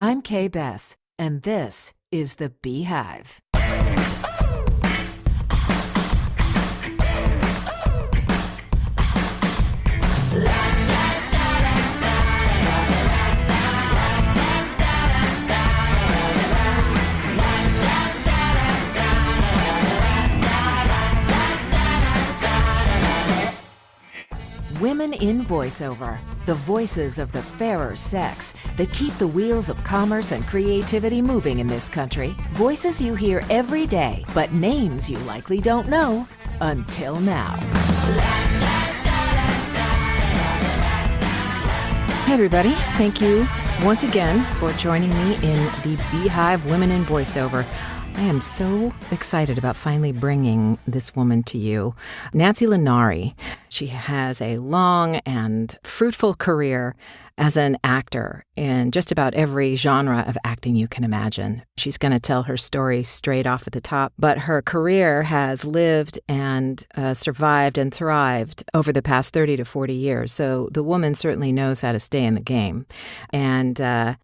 I'm Kay Bess, and this is The Beehive. Women in voiceover, the voices of the fairer sex that keep the wheels of commerce and creativity moving in this country. Voices you hear every day, but names you likely don't know until now. Hey everybody, thank you once again for joining me in the Beehive Women in Voiceover. I am so excited about finally bringing this woman to you. Nancy Linari. She has a long and fruitful career as an actor in just about every genre of acting you can imagine. She's going to tell her story straight off at the top, but her career has lived and survived and thrived over the past 30 to 40 years. So the woman certainly knows how to stay in the game. And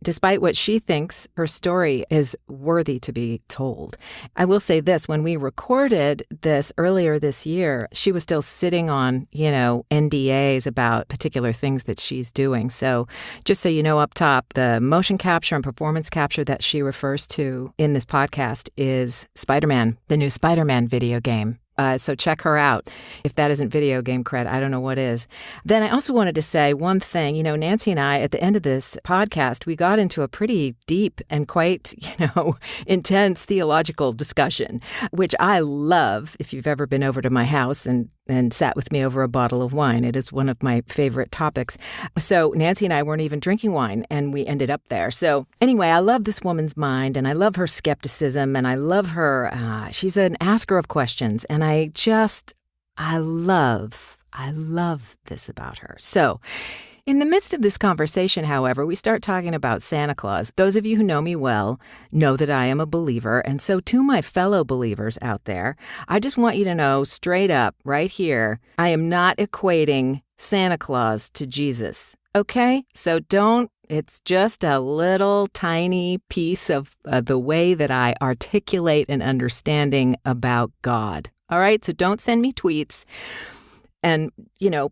despite what she thinks, her story is worthy to be told. I will say this, when we recorded this earlier this year, she was still sitting on, NDAs about particular things that she's doing. So just so you know up top, the motion capture and performance capture that she refers to in this podcast is Spider-Man, the new Spider-Man video game. So check her out. If that isn't video game cred, I don't know what is. Then I also wanted to say one thing. Nancy and I, at the end of this podcast, we got into a pretty deep and quite, intense theological discussion, which I love. If you've ever been over to my house and sat with me over a bottle of wine, it is one of my favorite topics. So Nancy and I weren't even drinking wine, and we ended up there. So anyway, I love this woman's mind, and I love her skepticism, and I love her. She's an asker of questions, and I love this about her. So in the midst of this conversation, however, we start talking about Santa Claus. Those of you who know me well know that I am a believer. And so to my fellow believers out there, I just want you to know straight up right here, I am not equating Santa Claus to Jesus. Okay? So it's just a little tiny piece of the way that I articulate an understanding about God. All right, so don't send me tweets and,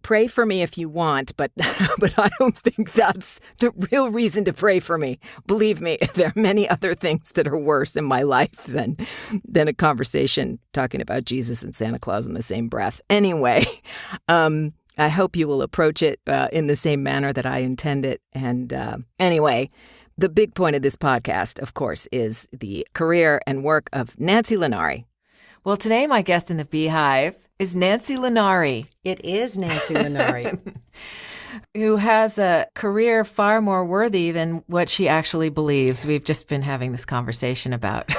pray for me if you want, but I don't think that's the real reason to pray for me. Believe me, there are many other things that are worse in my life than a conversation talking about Jesus and Santa Claus in the same breath. Anyway, I hope you will approach it in the same manner that I intend it. And anyway, the big point of this podcast, of course, is the career and work of Nancy Linari. Well, today my guest in the Beehive is Nancy Linari. It is Nancy Linari. Who has a career far more worthy than what she actually believes. We've just been having this conversation about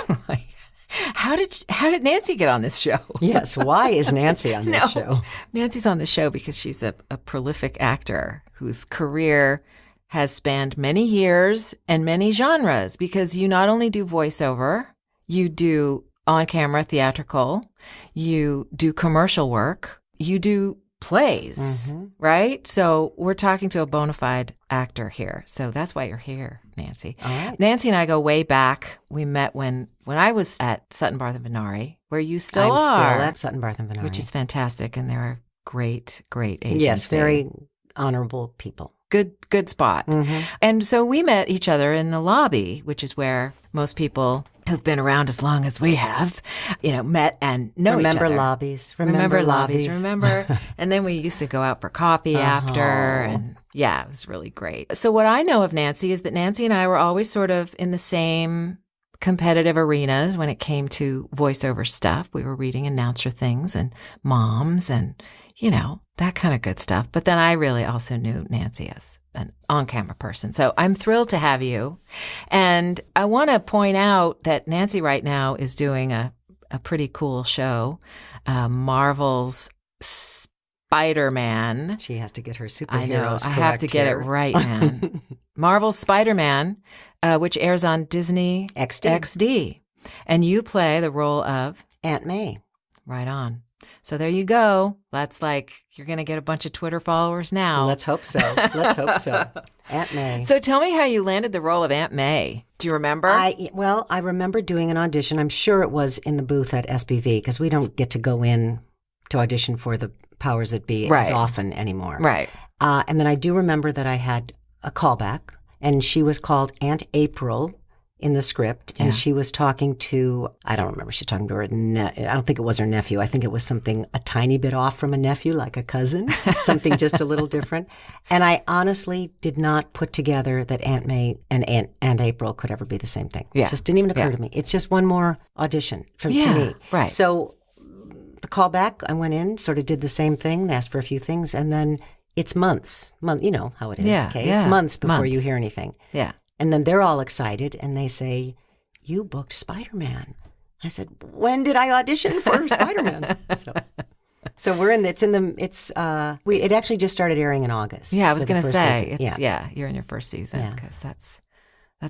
how did Nancy get on this show? Yes, why is Nancy on this show? Nancy's on the show because she's a prolific actor whose career has spanned many years and many genres, because you not only do voiceover, you do on-camera theatrical, you do commercial work, you do plays, right? So we're talking to a bona fide actor here. So that's why you're here, Nancy. All right. Nancy and I go way back. We met when I was at Sutton Barth and Venari, where you still are. I'm still at Sutton Barth and Venari. Which is fantastic. And they're a great agency. Yes, very honorable people. Good spot. And so we met each other in the lobby, which is where most people who've been around as long as we have, met and know each other. Remember lobbies. Remember. And then we used to go out for coffee after. And yeah, it was really great. So what I know of Nancy is that Nancy and I were always sort of in the same competitive arenas when it came to voiceover stuff. We were reading announcer things and moms and, that kind of good stuff. But then I really also knew Nancy as an on-camera person. So I'm thrilled to have you. And I want to point out that Nancy right now is doing a pretty cool show, Marvel's Spider-Man. She has to get her superheroes I know. correct I have to get here. it right, man. Marvel's Spider-Man, which airs on Disney XD. And you play the role of Aunt May. Right on. So there you go. That's like, you're going to get a bunch of Twitter followers now. Let's hope so. Let's hope so. Aunt May. So tell me how you landed the role of Aunt May. Do you remember? I remember doing an audition. I'm sure it was in the booth at SBV because we don't get to go in to audition for the powers that be as often anymore. Right. And then I do remember that I had a callback, and she was called Aunt April in the script, and she was talking to, I don't remember, she was talking to her, I don't think it was her nephew. I think it was something a tiny bit off from a nephew, like a cousin, something just a little different. And I honestly did not put together that Aunt May and Aunt April could ever be the same thing. Yeah. It just didn't even occur to me. It's just one more audition to me. Right. So the callback, I went in, sort of did the same thing, asked for a few things, and then it's months. You know how it is, okay? It's months before you hear anything. Yeah. And then they're all excited, and they say, "You booked Spider-Man." I said, "When did I audition for Spider-Man?" So we're in. It actually just started airing in August. Yeah, I was going to say, season. you're in your first season because that's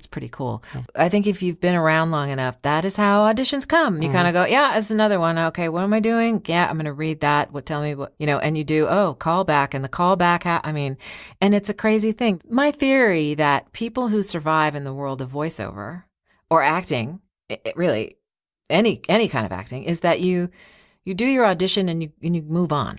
pretty cool. Yeah. I think if you've been around long enough, that is how auditions come. You kind of go, yeah, it's another one. Okay, what am I doing? Yeah, I'm going to read that. Tell me what, and you do, callback. And the callback, and it's a crazy thing. My theory that people who survive in the world of voiceover or acting, really any kind of acting, is that you do your audition and you move on,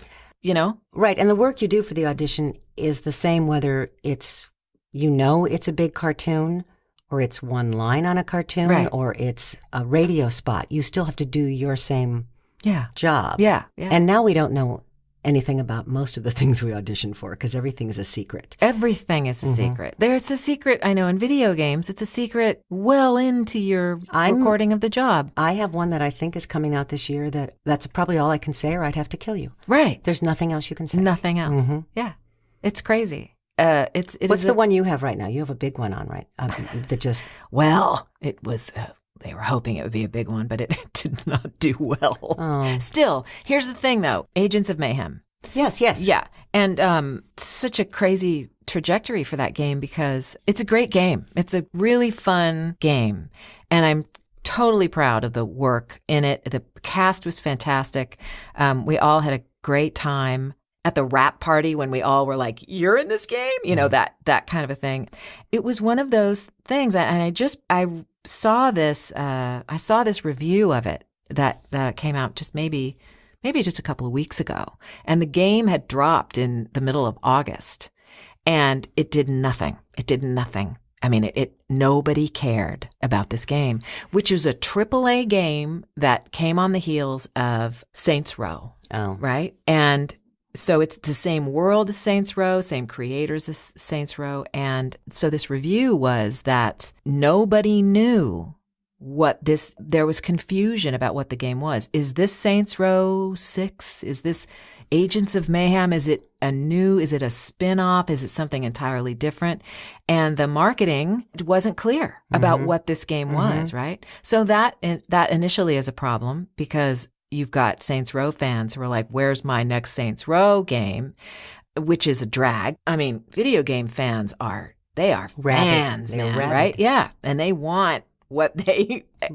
Right. And the work you do for the audition is the same whether it's, it's a big cartoon, or it's one line on a cartoon, or it's a radio spot. You still have to do your same job. Yeah. And now we don't know anything about most of the things we audition for because everything is a secret. Everything is a secret. There's a secret, I know, in video games. It's a secret well into your recording of the job. I have one that I think is coming out this year that's probably all I can say, or I'd have to kill you. Right. There's nothing else you can say. Nothing else. Yeah. It's crazy. What's the one you have right now? You have a big one on, right? It was, they were hoping it would be a big one, but it did not do well. Oh. Still, here's the thing though, Agents of Mayhem. Yes. Yeah. And such a crazy trajectory for that game because it's a great game. It's a really fun game. And I'm totally proud of the work in it. The cast was fantastic. We all had a great time. At the wrap party when we all were like, "You're in this game," that kind of a thing. It was one of those things, and I saw this review of it that came out just maybe just a couple of weeks ago, and the game had dropped in the middle of August, and it did nothing. It did nothing. I mean, nobody cared about this game, which is a AAA game that came on the heels of Saints Row. Oh, right, and so it's the same world as Saints Row, same creators as Saints Row. And so this review was that nobody knew there was confusion about what the game was. Is this Saints Row 6? Is this Agents of Mayhem? Is it a spin-off? Is it something entirely different? And the marketing wasn't clear about what this game was, right? So that initially is a problem because you've got Saints Row fans who are like, where's my next Saints Row game? Which is a drag. I mean, video game fans are fans, man, right? Yeah. And they want what they expect.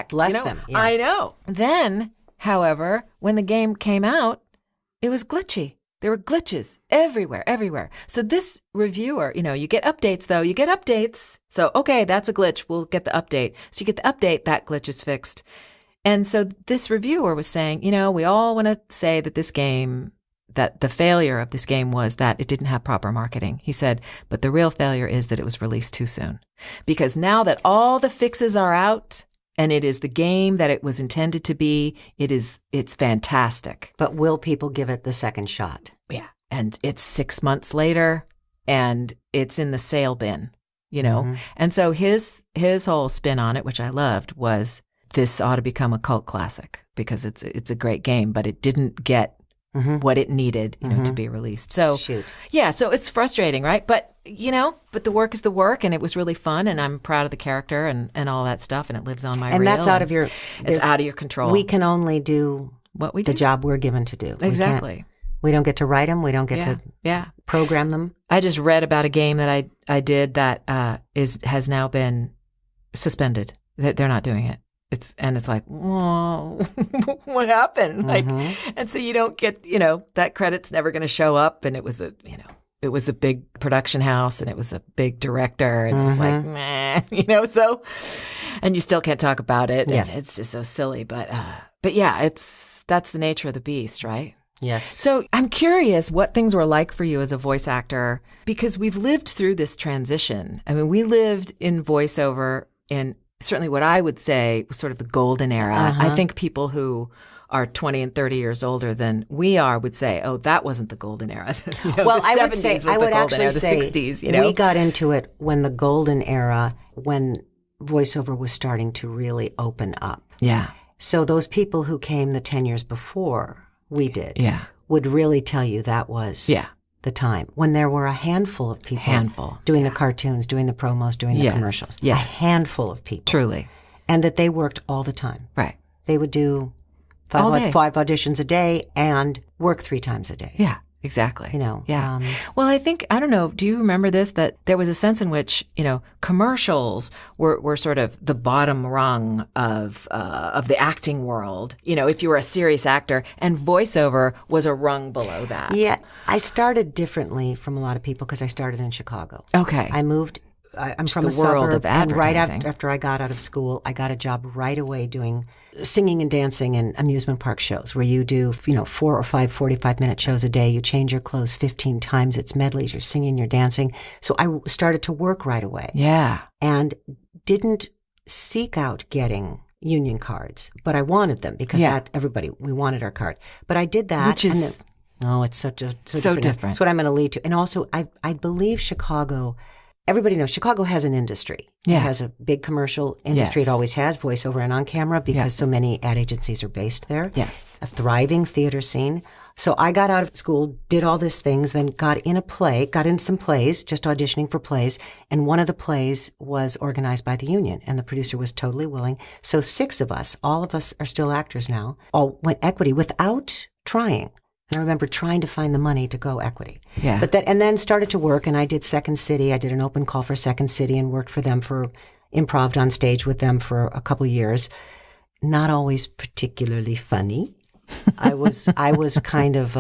Bless them. Yeah. I know. Then, however, when the game came out, it was glitchy. There were glitches everywhere. So this reviewer, you get updates though. You get updates. So, okay, that's a glitch. We'll get the update. So you get the update, that glitch is fixed. And so this reviewer was saying, we all want to say that this game, that the failure of this game was that it didn't have proper marketing. He said, but the real failure is that it was released too soon. Because now that all the fixes are out and it is the game that it was intended to be, it's fantastic. But will people give it the second shot? Yeah. And it's 6 months later and it's in the sale bin, And so his whole spin on it, which I loved, was this ought to become a cult classic because it's a great game, but it didn't get what it needed, to be released. So, yeah, so it's frustrating, right? But, but the work is the work, and it was really fun, and I'm proud of the character and all that stuff, and it lives on my reel. And that's out of it's out of your control. We can only do what we do. The job we're given to do. Exactly. We don't get to write them. We don't get to program them. I just read about a game that I did that has now been suspended. They're not doing it. it's like, whoa, what happened? Like, and so you don't get, that credit's never going to show up. And it was a big production house and it was a big director and it was like, meh, so, and you still can't talk about it. Yes. And it's just so silly. But yeah, that's the nature of the beast, right? Yes. So I'm curious what things were like for you as a voice actor, because we've lived through this transition. I mean, we lived in voiceover in certainly what I would say was sort of the golden era. I think people who are 20 and 30 years older than we are would say, oh, that wasn't the golden era. Well, I would say, I would actually say the 60s, we got into it when the golden era, when voiceover was starting to really open up. Yeah. So those people who came the 10 years before we did would really tell you that was the time when there were a handful of people doing the cartoons, doing the promos, doing the commercials. Yes. A handful of people. Truly. And that they worked all the time. Right. They would do five auditions a day and work 3 times a day. Yeah. Exactly. Yeah. Well, I think, I don't know, do you remember this, that there was a sense in which, commercials were sort of the bottom rung of the acting world, if you were a serious actor, and voiceover was a rung below that. Yeah. I started differently from a lot of people because I started in Chicago. Okay. I moved, I'm Just from the a suburb, world of and right advertising. after I got out of school, I got a job right away doing singing and dancing in amusement park shows where you do, 4 or 5 45-minute shows a day. You change your clothes 15 times. It's medleys. You're singing, you're dancing. So I started to work right away. Yeah. And didn't seek out getting union cards, but I wanted them because we wanted our card. But I did that. Which is... it's so different. That's what I'm going to lead to. And also, I believe Chicago... Everybody knows Chicago has an industry. Yeah. It has a big commercial industry. Yes. It always has, voiceover and on camera, because so many ad agencies are based there. Yes. A thriving theater scene. So I got out of school, did all these things, then got in some plays, just auditioning for plays. And one of the plays was organized by the union, and the producer was totally willing. So 6 of us, all of us are still actors now, all went equity without trying. And I remember trying to find the money to go equity. Yeah. And then started to work, and I did Second City. I did an open call for Second City and worked for them improved on stage with them for a couple years. Not always particularly funny. I was kind of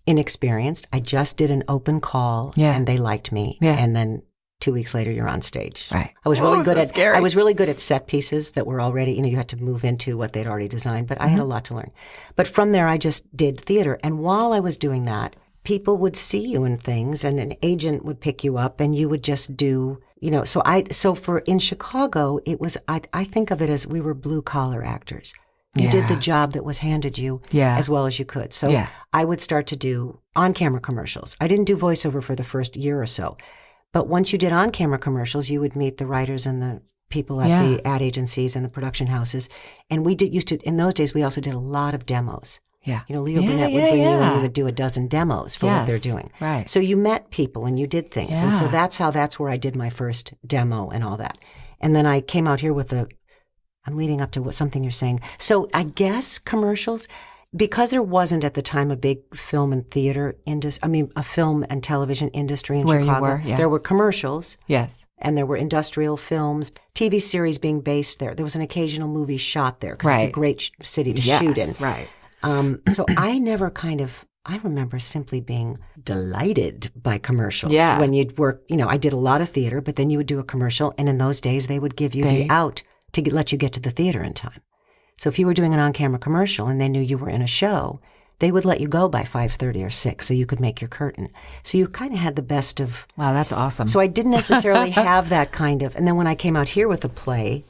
inexperienced. I just did an open call, and they liked me. Yeah. And then 2 weeks later, you're on stage. Right. I was really good at scary. I was really good at set pieces that were already, you had to move into what they'd already designed, but I had a lot to learn. But from there, I just did theater. And while I was doing that, people would see you in things, and an agent would pick you up, and you would just do, in Chicago, it was, I think of it as we were blue collar actors. You did the job that was handed you as well as you could. So I would start to do on-camera commercials. I didn't do voiceover for the first year or so. But once you did on-camera commercials, you would meet the writers and the people at the ad agencies and the production houses. And in those days, we also did a lot of demos. Yeah. Leo Burnett would bring you and you would do a dozen demos for what they're doing. Right. So you met people and you did things. Yeah. And so that's where I did my first demo and all that. And then I came out here with I'm leading up to something you're saying. So I guess commercials... Because there wasn't at the time a big film and theater industry, a film and television industry in Chicago. There were commercials. Yes. And there were industrial films, TV series being based there. There was an occasional movie shot there because it's a great city to shoot in. Right. So I never I remember simply being delighted by commercials. Yeah. When you'd work, I did a lot of theater, but then you would do a commercial, and in those days they would give you the out to let you get to the theater in time. So if you were doing an on-camera commercial and they knew you were in a show, they would let you go by 5:30 or 6 so you could make your curtain. So you kind of had the best of... Wow, that's awesome. So I didn't necessarily have that kind of... And then when I came out here with a play,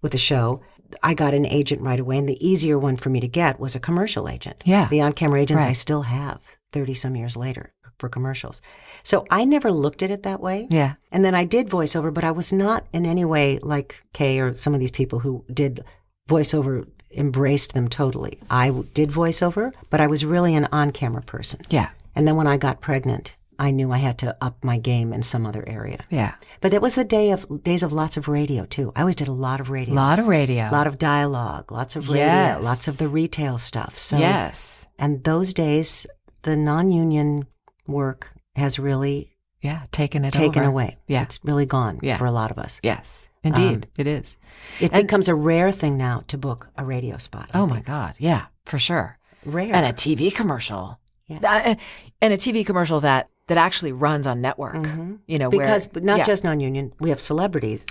with a show, I got an agent right away. And the easier one for me to get was a commercial agent. Yeah. The on-camera agents I still have 30-some years later for commercials. So I never looked at it that way. Yeah. And then I did voiceover, but I was not in any way like Kay or some of these people who did... voiceover embraced them totally. I did voiceover, but I was really an on-camera person. Yeah. And then when I got pregnant, I knew I had to up my game in some other area. Yeah. But it was the days of lots of radio, too. I always did a lot of radio. A lot of radio. A lot of dialogue, lots of radio, lots of the retail stuff. So, yes. And those days, the non-union work has really... taken away. Yeah. It's really gone for a lot of us. Yes. Indeed, it is. It becomes a rare thing now to book a radio spot. Oh, my God. Yeah, for sure. Rare. And a TV commercial. Yes. And a TV commercial that actually runs on network. Because not just non-union, we have celebrities.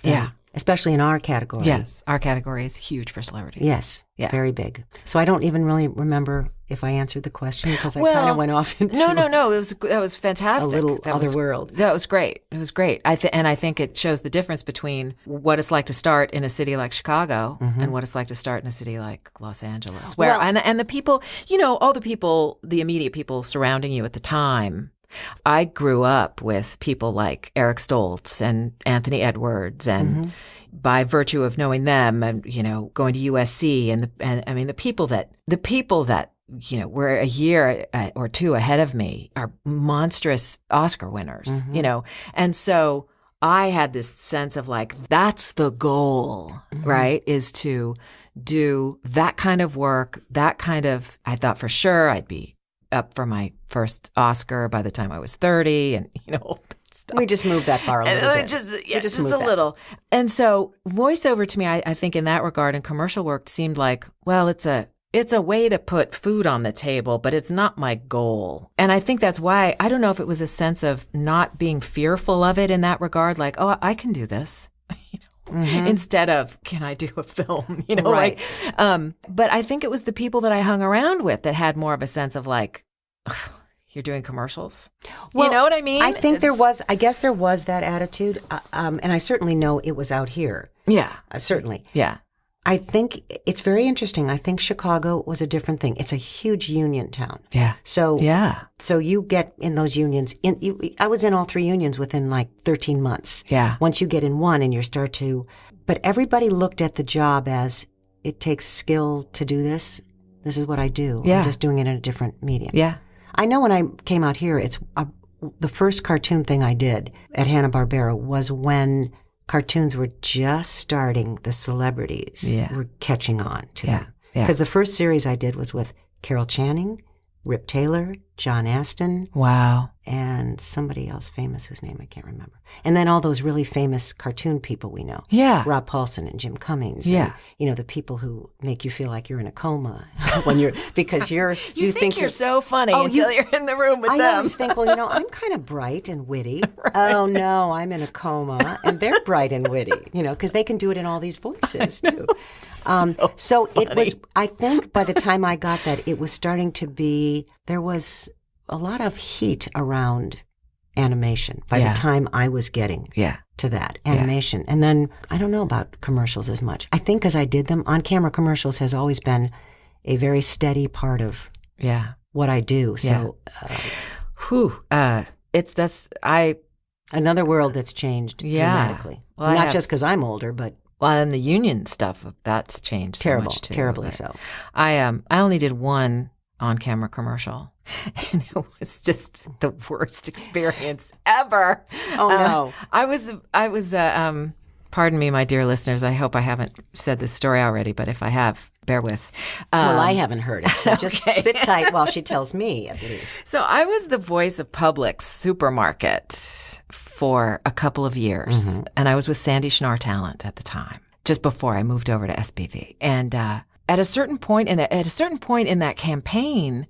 Especially in our category. Yes, our category is huge for celebrities. Yes, very big. So I don't even really remember if I answered the question because I kind of went off into No. That was fantastic. A little other world. That was great. It was great. And I think it shows the difference between what it's like to start in a city like Chicago and what it's like to start in a city like Los Angeles. Where and the people, all the people, the immediate people surrounding you at the time. I grew up with people like Eric Stoltz and Anthony Edwards, and by virtue of knowing them, and going to USC, and I mean the people that were a year or two ahead of me are monstrous Oscar winners, and so I had this sense of like that's the goal, right? Is to do that kind of work, that kind of. I thought for sure I'd be up for my first Oscar by the time I was 30, and stuff. We just moved that bar a little bit. Just a little. And so voiceover to me, I think in that regard, and commercial work seemed like, well, it's a way to put food on the table, but it's not my goal. And I think that's why, I don't know if it was a sense of not being fearful of it in that regard, like, oh, I can do this. Instead of, can I do a film? Right. But I think it was the people that I hung around with that had more of a sense of like, you're doing commercials. Well, you know what I mean? I think I guess there was that attitude. And I certainly know it was out here. Yeah. Certainly. Yeah. I think it's very interesting. I think Chicago was a different thing. It's a huge union town. Yeah. So you get in those unions. I was in all 3 unions within like 13 months. Yeah. Once you get in one and you start to, but everybody looked at the job as it takes skill to do this. This is what I do. Yeah. I'm just doing it in a different medium. Yeah. I know when I came out here, the first cartoon thing I did at Hanna-Barbera was when cartoons were just starting, the celebrities were catching on to them. Because the first series I did was with Carol Channing, Rip Taylor, John Aston. Wow. And somebody else famous whose name I can't remember. And then all those really famous cartoon people we know. Yeah. Rob Paulson and Jim Cummings. Yeah. And, the people who make you feel like you're in a coma when you think you're so funny until you're in the room with them. I always think, well, I'm kind of bright and witty. Right. Oh, no, I'm in a coma. And they're bright and witty, because they can do it in all these voices, too. So it was, I think by the time I got that, it was starting to be, there was a lot of heat around animation by the time I was getting to that animation. And then I don't know about commercials as much. I think as I did them, on-camera commercials has always been a very steady part of what I do. So, another world that's changed dramatically. Well, not just because I'm older, but and the union stuff that's changed so much too. Terribly so. I only did one on-camera commercial, and it was just the worst experience ever. Oh no! I was. Pardon me, my dear listeners. I hope I haven't said this story already, but if I have, bear with. Well, I haven't heard it, so just sit tight while she tells me, at least. So I was the voice of Publix supermarket for a couple of years, and I was with Sandy Schnarr Talent at the time, just before I moved over to SBV, and. At a certain point in that campaign,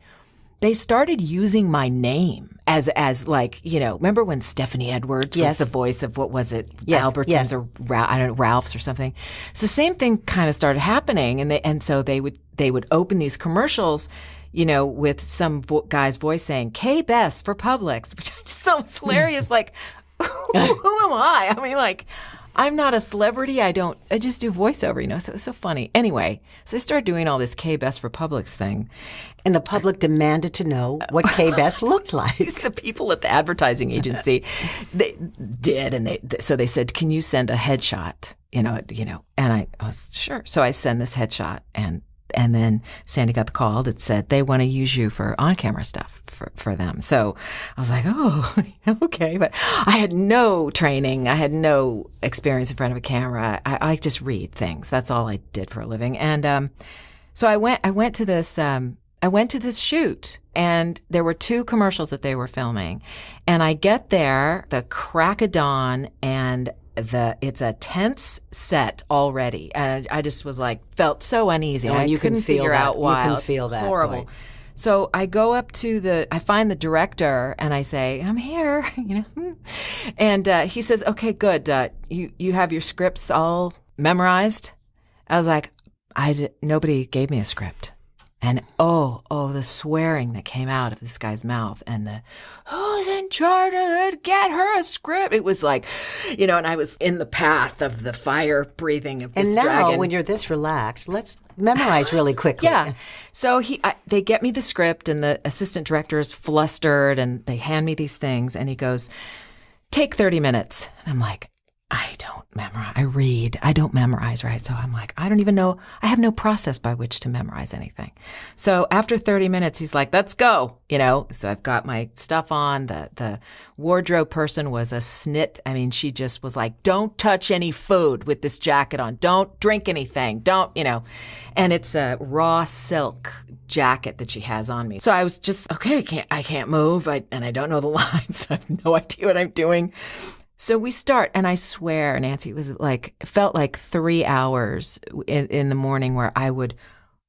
they started using my name as like, remember when Stephanie Edwards was the voice of, what was it, Albertsons or I don't know, Ralph's or something. So the same thing kind of started happening, and so they would open these commercials, with some guy's voice saying "K Best for Publix," which I just thought was hilarious. Like, who am I? I mean, like. I'm not a celebrity. I just do voiceover, so it's so funny. Anyway, so I started doing all this K-Best for Publix thing. And the public demanded to know what K-Best looked like. The people at the advertising agency, they did. And so they said, can you send a headshot? And I was sure. So I send this headshot, and then Sandy got the call that said they want to use you for on-camera stuff for them. So I was like, oh, okay. But I had no training. I had no experience in front of a camera. I just read things. That's all I did for a living. And so I went to this shoot, and there were 2 commercials that they were filming. And I get there the crack of dawn, and it's a tense set already, and I just was like felt so uneasy. And I couldn't figure out why. You can feel that. Horrible. Boy. So I go up to I find the director and I say, I'm here, and he says, okay, good. You have your scripts all memorized? I was like, nobody gave me a script. And the swearing that came out of this guy's mouth and the, who's in charge of it? Get her a script. It was like, and I was in the path of the fire breathing of this dragon. And now when you're this relaxed, let's memorize really quickly. Yeah. So they get me the script and the assistant director is flustered and they hand me these things and he goes, take 30 minutes. And I'm like, I don't memorize. I read. I don't memorize, right? So I'm like, I don't even know. I have no process by which to memorize anything. So after 30 minutes, he's like, let's go, So I've got my stuff on. The wardrobe person was a snit. I mean, she just was like, don't touch any food with this jacket on. Don't drink anything. Don't, And it's a raw silk jacket that she has on me. So I was just, okay, I can't move. And I don't know the lines. I have no idea what I'm doing. So we start, and I swear, Nancy, it felt like 3 hours in the morning where I would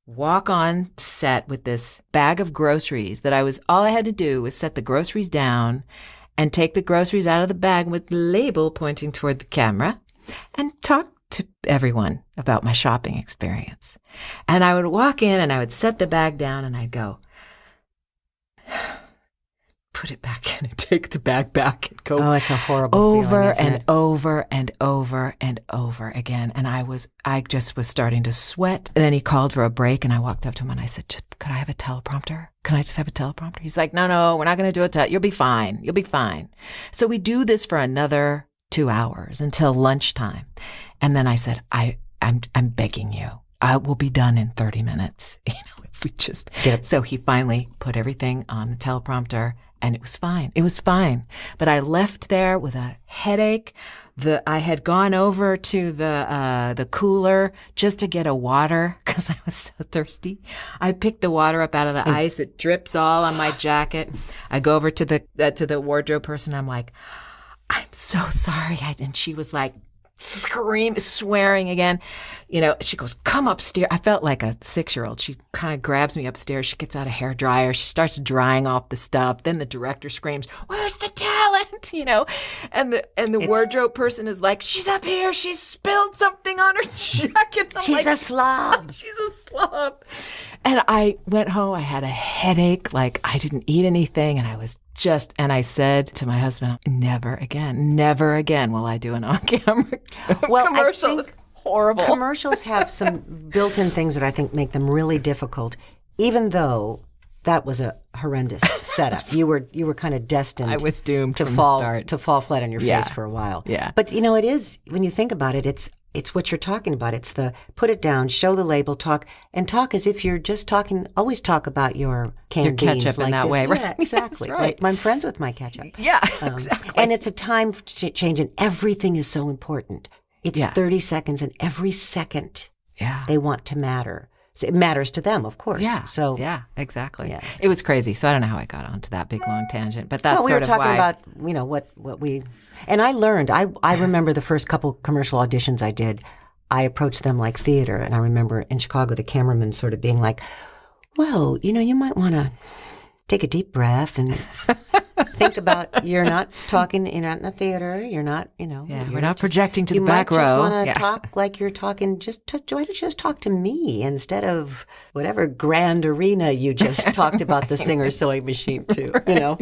walk on set with this bag of groceries that all I had to do was set the groceries down and take the groceries out of the bag with the label pointing toward the camera and talk to everyone about my shopping experience. And I would walk in and I would set the bag down and I'd go, put it back in and take the bag back and go. Oh, it's a horrible over feeling, and over and over and over again. And I just was starting to sweat. And then he called for a break and I walked up to him and I said, could I have a teleprompter? Can I just have a teleprompter? He's like, no, we're not going to do it. You'll be fine. You'll be fine. So we do this for another 2 hours until lunchtime. And then I said, I'm begging you. I will be done in 30 minutes. If we just get up. So he finally put everything on the teleprompter. And it was fine. It was fine. But I left there with a headache. I had gone over to the cooler just to get a water because I was so thirsty. I picked the water up out of the ice. It drips all on my jacket. I go over to the wardrobe person. I'm like, I'm so sorry. And she was like, swearing again. She goes, come upstairs. I felt like a 6-year-old. She kind of grabs me upstairs. She gets out a hairdryer. She starts drying off the stuff. Then the director screams, where's the talent? And the wardrobe person is like, she's up here. She spilled something on her jacket. She's a slob. She's a slob. And I went home. I had a headache. Like I didn't eat anything. And I said to my husband, never again will I do an on-camera commercial. It's horrible. Commercials have some built-in things that I think make them really difficult, even though that was a horrendous setup. You were kind of destined. I was doomed to from fall the start. to fall flat on your face for a while. Yeah. But it is, when you think about it, it's what you're talking about. It's the put it down, show the label, talk as if you're just talking. Always talk about your canned beans ketchup like in that this. way, right? Yeah, exactly. That's right. Like, I'm friends with my ketchup. Yeah, exactly. And it's a time change, and everything is so important. It's 30 seconds, and every second they want to matter. So it matters to them, of course. Yeah. So exactly. Yeah. It was crazy. So I don't know how I got onto that big long tangent, but that's we sort were of talking why. about what we. And I learned. I remember the first couple commercial auditions I did. I approached them like theater, and I remember in Chicago the cameraman sort of being like, "Well, you might want to take a deep breath and think about you're not in a theater. You're not, we're not projecting to the back row. You might just want to talk like you're talking. Why don't you just talk to me instead of whatever grand arena you just talked about the singer sewing machine to? Right.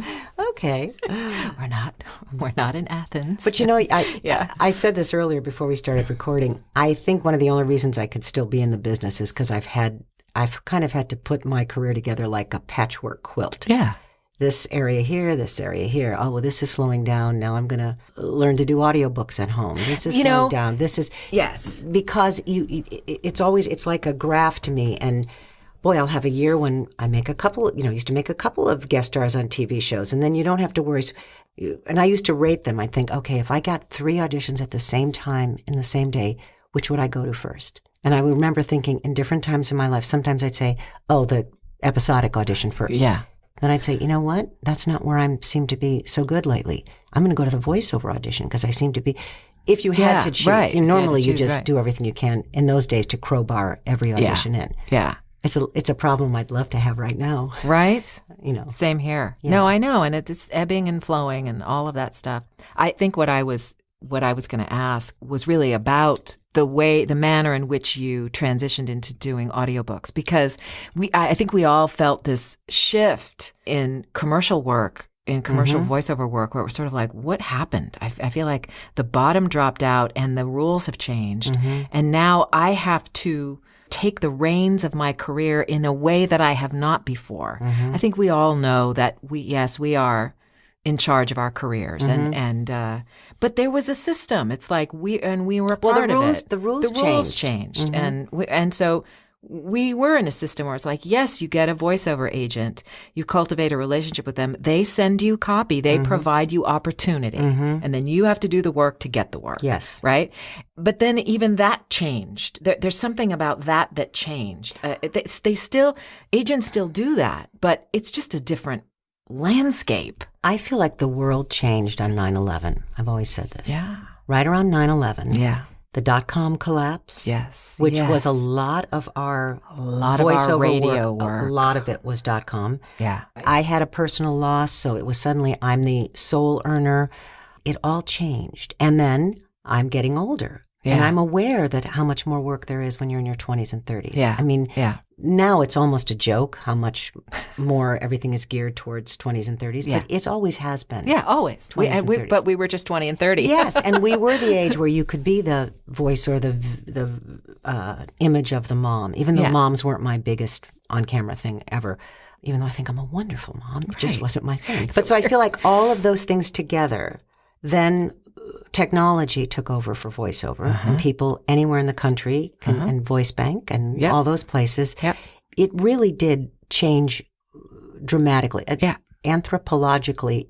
Okay, we're not in Athens. But I said this earlier before we started recording. I think one of the only reasons I could still be in the business is because I've kind of had to put my career together like a patchwork quilt. Yeah. This area here, this area here. Oh, well, this is slowing down. Now I'm going to learn to do audiobooks at home. This is slowing down. This is... Yes. Because it's like a graph to me. And boy, I'll have a year when I make a couple, used to make a couple of guest stars on TV shows. And then you don't have to worry. And I used to rate them. I'd think, okay, if I got 3 auditions at the same time in the same day, which would I go to first? And I remember thinking in different times in my life, sometimes I'd say, oh, the episodic audition first. Yeah. Then I'd say, you know what? That's not where I seem to be so good lately. I'm going to go to the voiceover audition because I seem to be. if you had to choose. Right. Normally you choose, just right. do everything you can in those days to crowbar every audition in. Yeah. It's a problem I'd love to have right now. Right? Same here. Yeah. No, I know. And it's ebbing and flowing and all of that stuff. I think what I was going to ask was really about the manner in which you transitioned into doing audiobooks, because I think we all felt this shift in commercial work, in commercial voiceover work, where it was sort of like, what happened? I feel like the bottom dropped out and the rules have changed. And now I have to take the reins of my career in a way that I have not before. I think we all know that we are in charge of our careers, but there was a system. It's like we were a part of it. The rules changed, and so we were in a system where it's like, yes, you get a voiceover agent, you cultivate a relationship with them, they send you copy, they provide you opportunity, and then you have to do the work to get the work. Yes. Right? But then even that changed. There's something about that changed. Agents still do that, but it's just a different landscape. I feel like the world changed on 9/11. I've always said this. Yeah. Right around 9/11. Yeah. The .com collapse. Yes. Which was a lot of our voiceover radio work. A lot of it was .com. Yeah. I had a personal loss, so it was suddenly I'm the sole earner. It all changed. And then I'm getting older. Yeah. And I'm aware that how much more work there is when you're in your 20s and 30s. Yeah. I mean, now it's almost a joke how much more everything is geared towards 20s and 30s, but it always has been. Yeah, always. 20s and 30s. But we were just 20 and 30. Yes, and we were the age where you could be the voice or the image of the mom, even though moms weren't my biggest on-camera thing ever. Even though I think I'm a wonderful mom, it just wasn't my thing. But so I feel like all of those things together, then technology took over for voiceover, and people anywhere in the country and Voice Bank and all those places. Yep. It really did change dramatically. Anthropologically,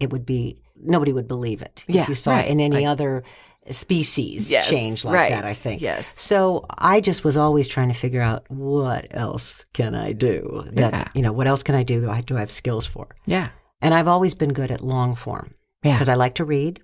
nobody would believe it if you saw it in any other species change like that, I think. Yes. So I just was always trying to figure out, what else can I do? What else can I do that I have skills for? Yeah. And I've always been good at long form because I like to read.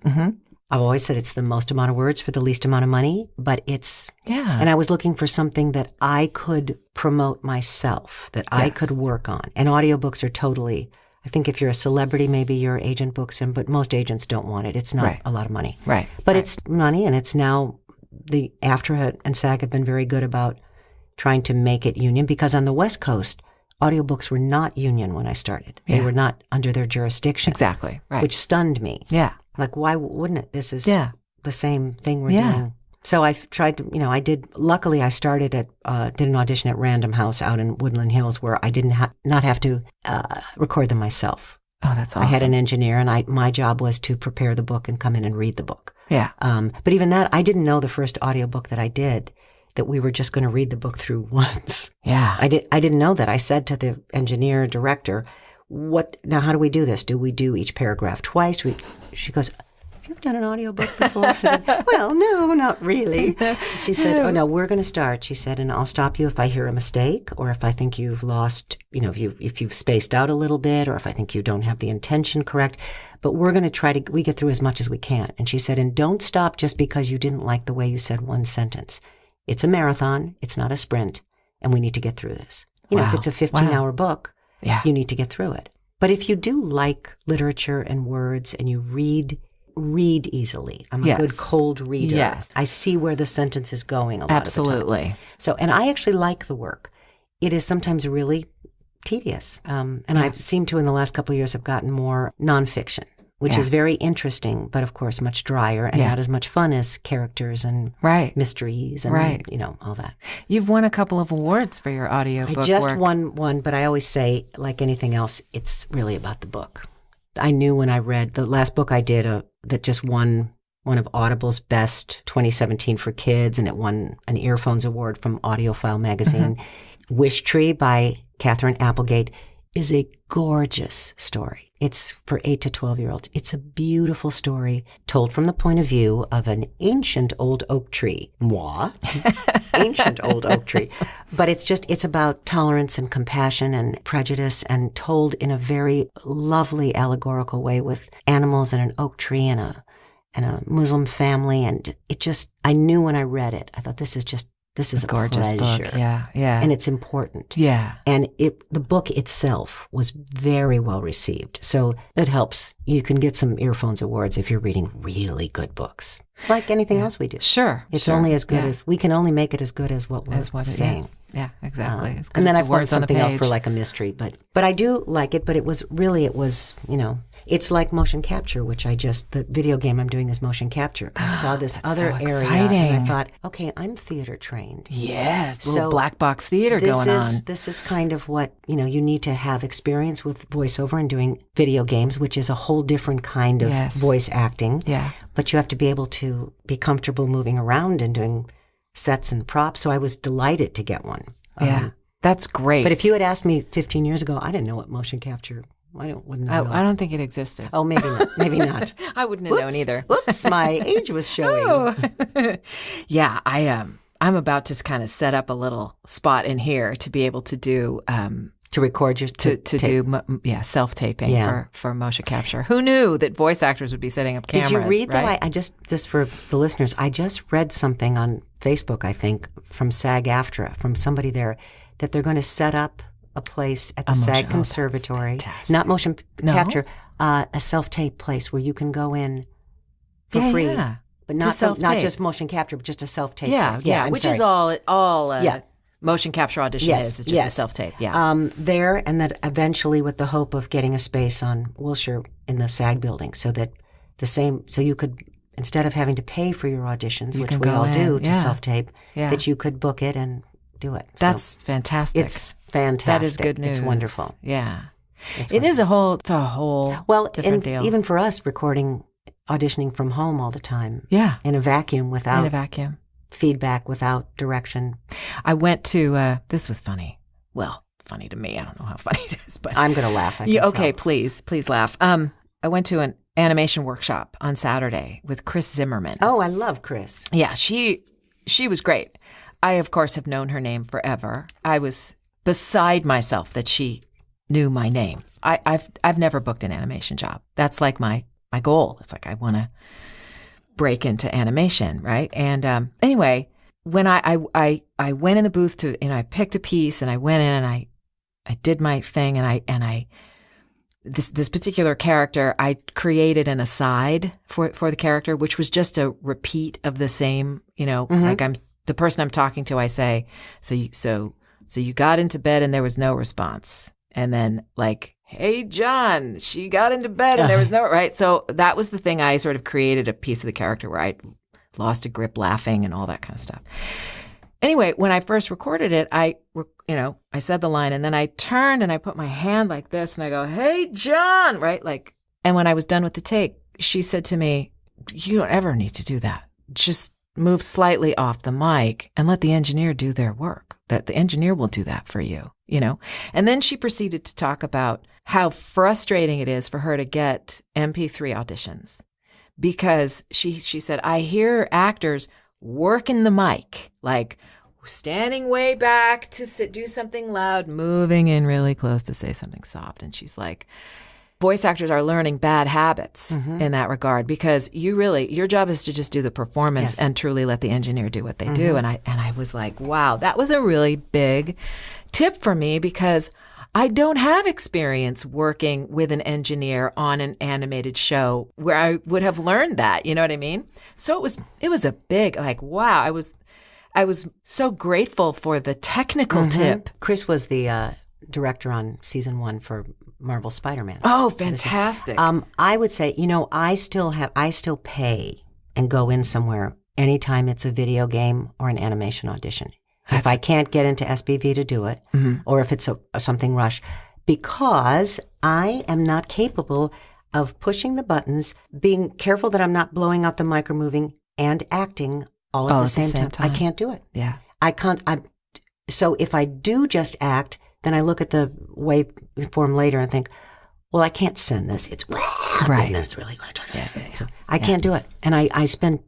I've always said it's the most amount of words for the least amount of money, but and I was looking for something that I could promote myself, that I could work on. And audiobooks are totally, I think if you're a celebrity, maybe your agent books them, but most agents don't want it. It's not a lot of money. Right. But it's money, and it's now the AFTRA and SAG have been very good about trying to make it union, because on the West Coast, audiobooks were not union when I started. They were not under their jurisdiction. Exactly. Right. Which stunned me. Yeah. Like, why wouldn't it? This is the same thing we're doing. So I've tried to, luckily I started did an audition at Random House out in Woodland Hills where I didn't not have to record them myself. Oh, that's awesome. I had an engineer, and my job was to prepare the book and come in and read the book. Yeah. But even that, I didn't know the first audiobook that I did that we were just going to read the book through once. Yeah. I didn't know that. I said to the engineer director, now how do we do this? Do we do each paragraph twice? She goes, have you ever done an audiobook before? I said, well, no, not really. She said, oh no, we're going to start. She said, and I'll stop you if I hear a mistake, or if I think you've lost, if you've spaced out a little bit, or if I think you don't have the intention correct. But we're going to we get through as much as we can. And she said, and don't stop just because you didn't like the way you said one sentence. It's a marathon. It's not a sprint. And we need to get through this. If it's a 15-hour book, you need to get through it. But if you do like literature and words and you read easily. I'm a good cold reader. Yes. I see where the sentence is going a lot of the time. So, and I actually like the work. It is sometimes really tedious. And I've seemed to, in the last couple of years, have gotten more nonfiction, which is very interesting, but of course much drier and not as much fun as characters and mysteries and all that. You've won a couple of awards for your audiobook I just work. won one, but I always say, like anything else, it's really about the book. I knew when I read the last book I did that just won one of Audible's best 2017 for kids, and it won an Earphones Award from Audiophile magazine. Wish Tree by Catherine Applegate is a gorgeous story. It's for 8 to 12-year-olds. It's a beautiful story told from the point of view of an ancient old oak tree. Moi? Ancient old oak tree. But it's about tolerance and compassion and prejudice, and told in a very lovely allegorical way with animals and an oak tree and and a Muslim family. And I knew when I read it, I thought, this is a gorgeous pleasure. book. Yeah. And it's important. Yeah. And the book itself was very well received. So it helps. You can get some earphones awards if you're reading really good books. Like anything else we do. Sure. It's only as good as, we can only make it as good as what we're saying. Yeah, exactly. And then I've learned something else for like a mystery. But I do like it, but it was, it's like motion capture, which the video game I'm doing is motion capture. I saw this other area and I thought, okay, I'm theater trained. Yes, little black box theater going on. This is kind of what, you need to have experience with voiceover and doing video games, which is a whole different kind of voice acting. Yeah. But you have to be able to be comfortable moving around and doing sets and props. So I was delighted to get one. Yeah, that's great. But if you had asked me 15 years ago, I didn't know what motion capture. I don't think it existed. Oh, maybe not. Maybe not. I wouldn't have known either. Oops, my age was showing. Yeah, I'm about to kind of set up a little spot in here to be able to do to record your do self-taping for motion capture. Who knew that voice actors would be setting up cameras? Did you read right? I just for the listeners, I just read something on Facebook, I think, from SAG-AFTRA, from somebody there, that they're going to set up a place at the SAG Conservatory, not motion capture, a self-tape place where you can go in for free, but not just motion capture, but just a self-tape place. Which is all motion capture audition is. It's just a self-tape. Yeah, there, and that eventually, with the hope of getting a space on Wilshire in the SAG building, so that so you could, instead of having to pay for your auditions, which we all do to self-tape, that you could book it and do it. That's fantastic. It's fantastic. That is good news. It's wonderful. Yeah. It's a whole different deal. Even for us auditioning from home all the time. Yeah. In a vacuum without feedback, without direction. I went to, this was funny. Well, funny to me. I don't know how funny it is, but. I'm going to laugh. Okay, please laugh. I went to an animation workshop on Saturday with Chris Zimmerman. Oh, I love Chris. Yeah, she was great. I, of course, have known her name forever. I was beside myself that she knew my name. I've never booked an animation job. That's like my goal. It's like I want to break into animation, right? And anyway, when I went in the booth I picked a piece and I went in and I did my thing and this particular character, I created an aside for the character, which was just a repeat of the same, like the person I'm talking to, I say, so you got into bed and there was no response. And then like, hey, John, she got into bed and there was no, right? So that was the thing. I sort of created a piece of the character where I lost a grip laughing and all that kind of stuff. Anyway, when I first recorded it, I said the line and then I turned and I put my hand like this and I go, hey, John, right? Like, and when I was done with the take, she said to me, you don't ever need to do that. Just move slightly off the mic and let the engineer do their work. That the engineer will do that for you, And then she proceeded to talk about how frustrating it is for her to get MP3 auditions because she said, I hear actors working the mic, like standing way back to do something loud, moving in really close to say something soft. And she's like, voice actors are learning bad habits in that regard because your job is to just do the performance and truly let the engineer do what they do. And I was like, wow, that was a really big tip for me because I don't have experience working with an engineer on an animated show where I would have learned that, you know what I mean? So it was a big, like, wow, I was so grateful for the technical tip. Chris was the director on season 1 for Marvel Spider-Man. Oh, fantastic. I would say, I still pay and go in somewhere anytime it's a video game or an animation audition. If I can't get into SBV to do it, or if it's something rush, because I am not capable of pushing the buttons, being careful that I'm not blowing out the mic or moving, and acting all at the same time. I can't do it. Yeah. I can't. So if I do just act, then I look at the waveform later and think, well, I can't send this. It's right. And then it's really so I can't do it. And I spend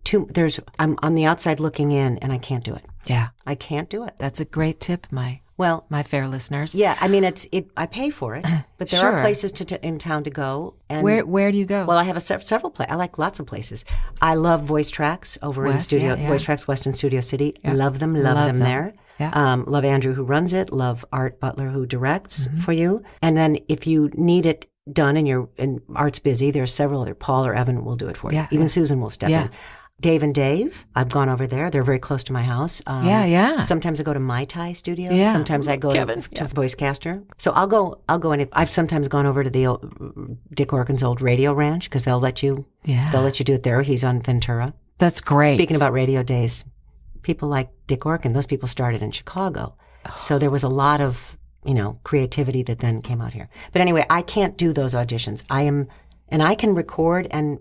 I'm on the outside looking in and I can't do it. Yeah. I can't do it. That's a great tip, Mai. Well, my fair listeners. Yeah, I mean, I pay for it, but there Sure. are places in town to go. And Where do you go? Well, I have several places. I like lots of places. I love Voice Tracks over in Studio Voice Tracks West in Studio City. Yeah. Love them there. Yeah. Love Andrew who runs it. Love Art Butler who directs for you. And then if you need it done and Art's busy, there's several other. Paul or Evan will do it for you. Even Susan will step in. Dave and Dave, I've gone over there. They're very close to my house. Sometimes I go to Mai Tai Studios. Yeah. Sometimes I go to Voicecaster. So I'll go and I've sometimes gone over to the Dick Orkin's old radio ranch because they'll let you do it there. He's on Ventura. That's great. Speaking about radio days, people like Dick Orkin, those people started in Chicago. Oh. So there was a lot of, creativity that then came out here. But anyway, I can't do those auditions. I can record and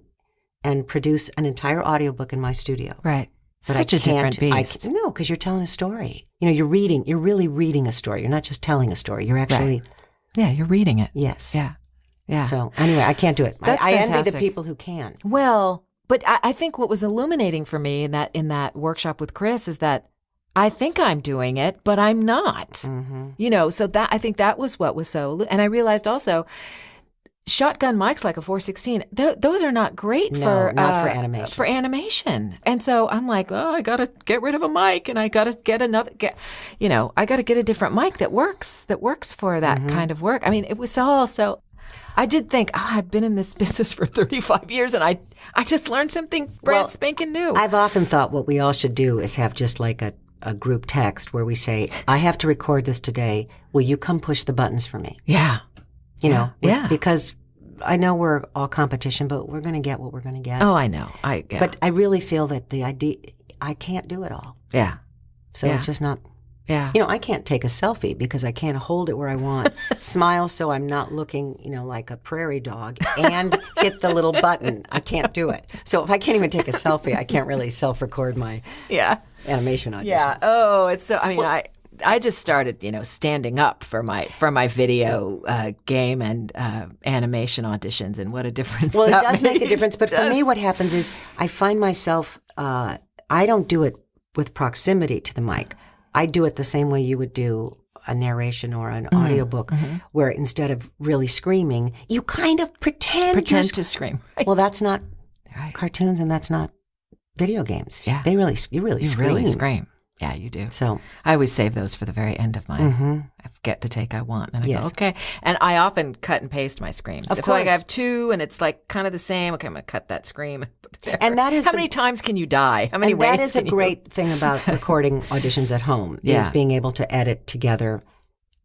produce an entire audiobook in my studio. Right. But such a different beast. No, because you're telling a story. You're really reading a story. You're not just telling a story. You're actually... Right. Yeah, you're reading it. Yes. Yeah. Yeah. So anyway, I can't do it. That's I fantastic. envy the people who can. Well, but I think what was illuminating for me in that workshop with Chris is that I think I'm doing it, but I'm not. Mm-hmm. So that I think that was what was so... And I realized also... Shotgun mics like a 416, those are not great not for animation. For animation. And so I'm like, I got to get rid of a mic and I got to get another, I got to get a different mic that works for that kind of work. I mean, it was all so, I did think, I've been in this business for 35 years and I just learned something brand spanking new. I've often thought what we all should do is have just like a group text where we say, I have to record this today. Will you come push the buttons for me? Yeah. Because I know we're all competition, but we're going to get what we're going to get. Oh, I know. But I really feel that the idea, I can't do it all. Yeah. So it's just not. Yeah. I can't take a selfie because I can't hold it where I want. Smile so I'm not looking, like a prairie dog, and hit the little button. I can't do it. So if I can't even take a selfie, I can't really self-record my animation auditions. Yeah. Oh, it's so. I mean, I just started, standing up for my video game and animation auditions, and what a difference. Well, it does make a difference. But for me, what happens is I find myself, I don't do it with proximity to the mic. I do it the same way you would do a narration or an audiobook, where instead of really screaming, you kind of pretend to scream. Right. Well, that's not cartoons, and that's not video games. Yeah, you really scream. Yeah, you do. So I always save those for the very end of mine. I get the take I want. Then I go, okay. And I often cut and paste my screams. If I have two and it's like kind of the same, okay, I'm going to cut that scream and put it there. And that is how many times can you die? How many ways? That is a great thing about recording auditions at home, is being able to edit together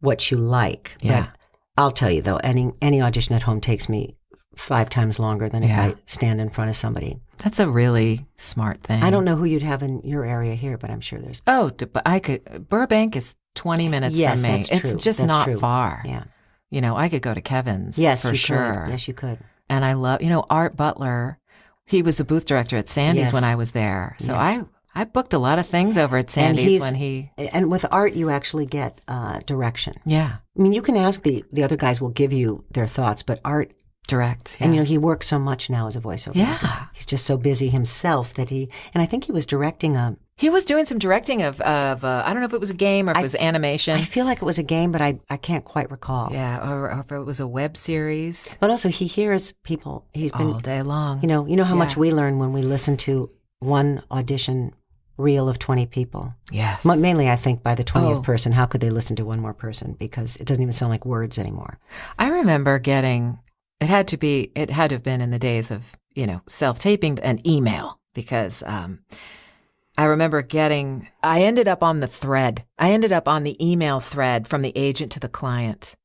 what you like. Yeah. But I'll tell you though, any audition at home takes me 5 times longer than if I stand in front of somebody. That's a really smart thing. I don't know who you'd have in your area here, but I'm sure there's... Oh, but I could... Burbank is 20 minutes from me. That's true. It's just not far. Yeah. I could go to Kevin's for sure. Yes, you could. And I love... Art Butler, he was the booth director at Sandy's when I was there. So I booked a lot of things over at Sandy's when he... And with Art, you actually get direction. Yeah. I mean, you can ask the other guys will give you their thoughts, but Art... Direct. Yeah. And, he works so much now as a voiceover. Yeah. He's just so busy himself that and I think he was directing He was doing some directing of I don't know if it was a game or if it was animation. I feel like it was a game, but I can't quite recall. Yeah, or if it was a web series. But also he hears people. He's been all day long. You know how much we learn when we listen to one audition reel of 20 people. Yes. Mainly, I think, by the 20th person. How could they listen to one more person? Because it doesn't even sound like words anymore. I remember getting... It had to have been in the days of, self-taping and email, because I remember I ended up on the thread. I ended up on the email thread from the agent to the client,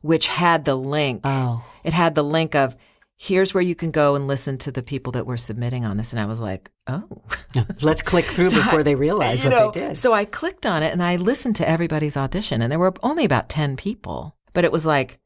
which had the link. Oh. It had the link of, here's where you can go and listen to the people that were submitting on this. And I was like, oh. Let's click through before they realize what they did. So I clicked on it and I listened to everybody's audition, and there were only about 10 people. But it was like,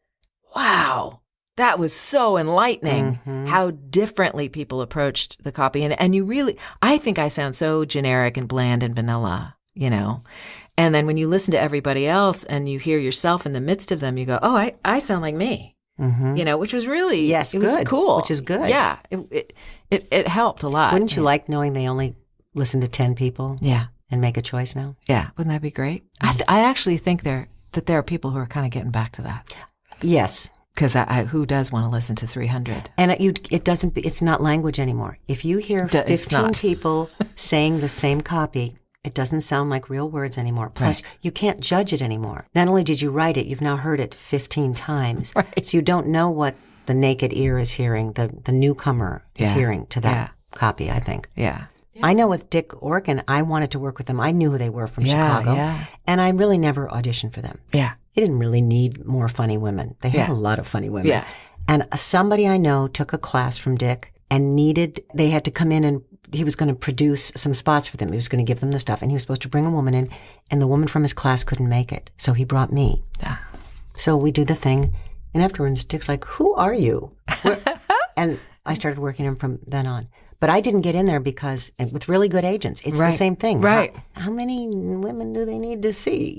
wow. That was so enlightening how differently people approached the copy. And you really, I think I sound so generic and bland and vanilla, And then when you listen to everybody else and you hear yourself in the midst of them, you go, oh, I sound like me, which was really, it was cool. Which is good. Yeah, it helped a lot. Wouldn't you like knowing they only listened to 10 people? Yeah. and make a choice now? Yeah. Wouldn't that be great? I actually think there are people who are kind of getting back to that. Yes. Because who does want to listen to 300? And it's not language anymore. If you hear 15 people saying the same copy, it doesn't sound like real words anymore. Plus, you can't judge it anymore. Not only did you write it, you've now heard it 15 times. Right. So you don't know what the naked ear is hearing, the newcomer is hearing to that copy, I think. Yeah. I know with Dick Orkin, I wanted to work with them. I knew who they were from Chicago. Yeah. And I really never auditioned for them. Yeah. He didn't really need more funny women. They had a lot of funny women. Yeah. And somebody I know took a class from Dick and they had to come in and he was going to produce some spots for them. He was going to give them the stuff. And he was supposed to bring a woman in, and the woman from his class couldn't make it. So he brought me. Yeah. So we do the thing. And afterwards, Dick's like, who are you? And I started working him from then on. But I didn't get in there because with really good agents, it's the same thing. Right. How many women do they need to see?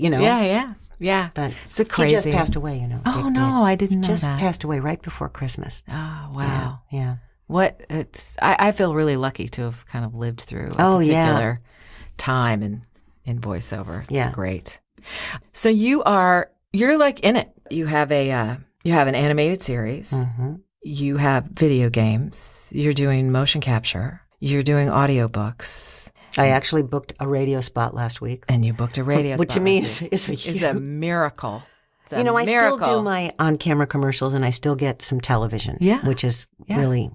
Yeah. But it's crazy. He just passed away, Oh, Dick no, I didn't know that. He just passed away right before Christmas. Oh, wow. Yeah. I feel really lucky to have kind of lived through a particular time in voiceover. It's great. So you're like in it. You have an animated series. Mm-hmm. You have video games. You're doing motion capture. You're doing audiobooks. I actually booked a radio spot last week. And you booked a radio spot. Which to me is a miracle. I still do my on-camera commercials and I still get some television, which is really...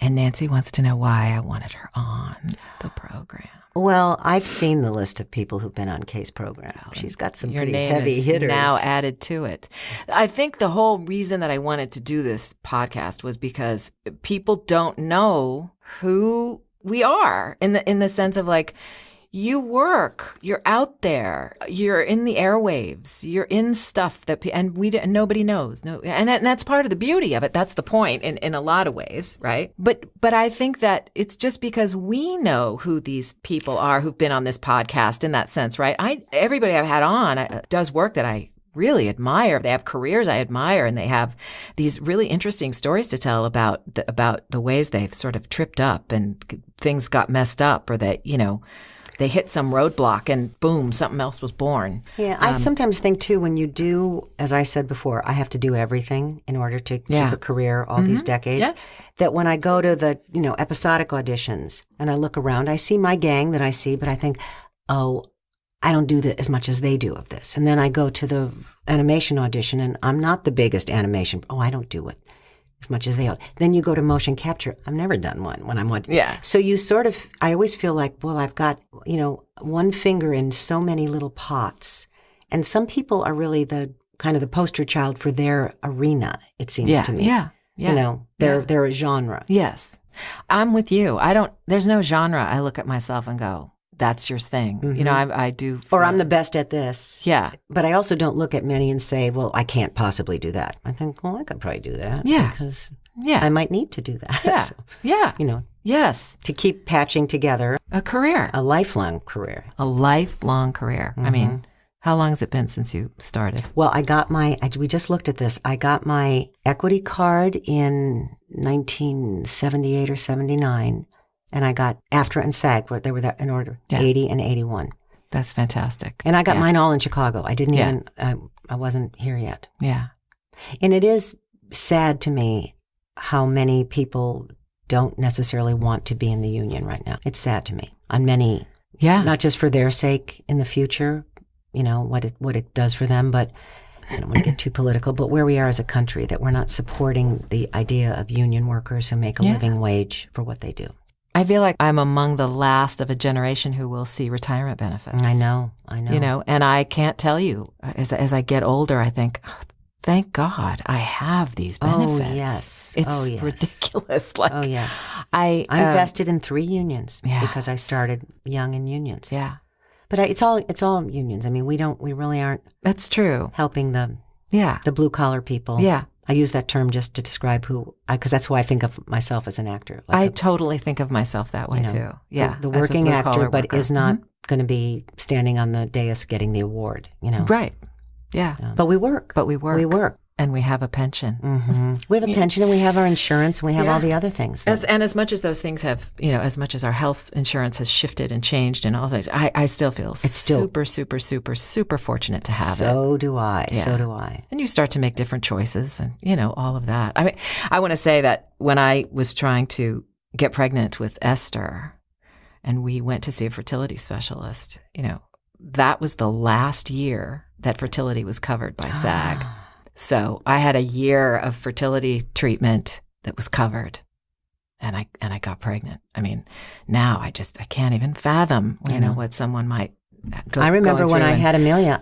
And Nancy wants to know why I wanted her on the program. Well, I've seen the list of people who've been on Kay's program. She's got some pretty heavy hitters. Now added to it. I think the whole reason that I wanted to do this podcast was because people don't know who we are in the sense of like, you work, you're out there, you're in the airwaves, you're in stuff and nobody knows. No, and that's part of the beauty of it. That's the point in a lot of ways, right? But I think that it's just because we know who these people are who've been on this podcast in that sense, right? Everybody I've had on does work that I really admire. They have careers I admire, and they have these really interesting stories to tell about the ways they've sort of tripped up and things got messed up, or that they hit some roadblock and boom, something else was born. Yeah, I sometimes think too, when you do, as I said before, I have to do everything in order to keep a career all these decades. That when I go to the episodic auditions and I look around, I see my gang that I see, but I think, oh, I don't do as much as they do of this. And then I go to the animation audition and I'm not the biggest animation. Oh, I don't do it as much as they are. Then you go to motion capture. I've never done one when I'm auditioning. Yeah. So you I always feel like, well, I've got, one finger in so many little pots. And some people are really the kind of the poster child for their arena, it seems to me. Yeah. They're a genre. Yes. I'm with you. There's no genre. I look at myself and go, that's your thing. Mm-hmm. I do. Or I'm the best at this. Yeah. But I also don't look at many and say, well, I can't possibly do that. I think, well, I could probably do that. Yeah. Because I might need to do that. Yeah. So, yes. To keep patching together. A career. A lifelong career. A lifelong career. Mm-hmm. I mean, how long has it been since you started? Well, we just looked at this. I got my equity card in 1978 or 79. And I got AFTRA and SAG, they were in order, 80 and 81. That's fantastic. And I got mine all in Chicago. I didn't even, I wasn't here yet. Yeah. And it is sad to me how many people don't necessarily want to be in the union right now. It's sad to me on many, not just for their sake in the future, what it does for them, but I don't want to get too political, but where we are as a country, that we're not supporting the idea of union workers who make a living wage for what they do. I feel like I'm among the last of a generation who will see retirement benefits. I know. And I can't tell you, as I get older, I think, oh, thank God I have these benefits. Oh, yes. It's ridiculous. Oh, yes. I'm vested in 3 unions because I started young in unions. Yeah. But it's all unions. I mean, we really aren't. That's true. Helping the blue collar people. Yeah. I use that term just to describe because that's who I think of myself as an actor. I totally think of myself that way too. Yeah. The working actor, but is not going to be standing on the dais getting the award, Right. Yeah. But we work. We work. and we have a pension. Mm-hmm. We have a pension, and we have our insurance, and we have all the other things. As much as those things have, as much as our health insurance has shifted and changed and all that, I still feel super, super, super, super fortunate to have it. So do I. Yeah. So do I. And you start to make different choices and, all of that. I mean, I want to say that when I was trying to get pregnant with Esther and we went to see a fertility specialist, that was the last year that fertility was covered by SAG. So I had a year of fertility treatment that was covered, and I got pregnant. I mean, now I can't even fathom, what someone might go. I remember when I had Amelia,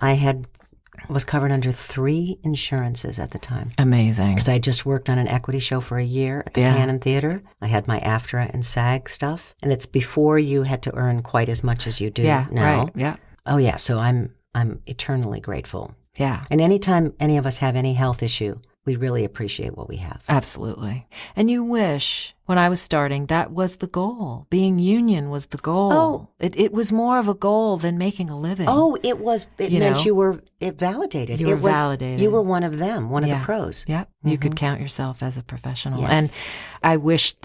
was covered under 3 insurances at the time. Amazing. Because I just worked on an equity show for a year at the Cannon Theater. I had my AFTRA and SAG stuff, and it's before you had to earn quite as much as you do now. Right. Yeah. Oh yeah. So I'm eternally grateful. Yeah. And anytime any of us have any health issue, we really appreciate what we have. Absolutely. And you wish, when I was starting, that was the goal. Being union was the goal. Oh. It was more of a goal than making a living. Oh, it was. It meant you were validated. You were validated. You were one of them, one of the pros. Yeah. Mm-hmm. You could count yourself as a professional. Yes. And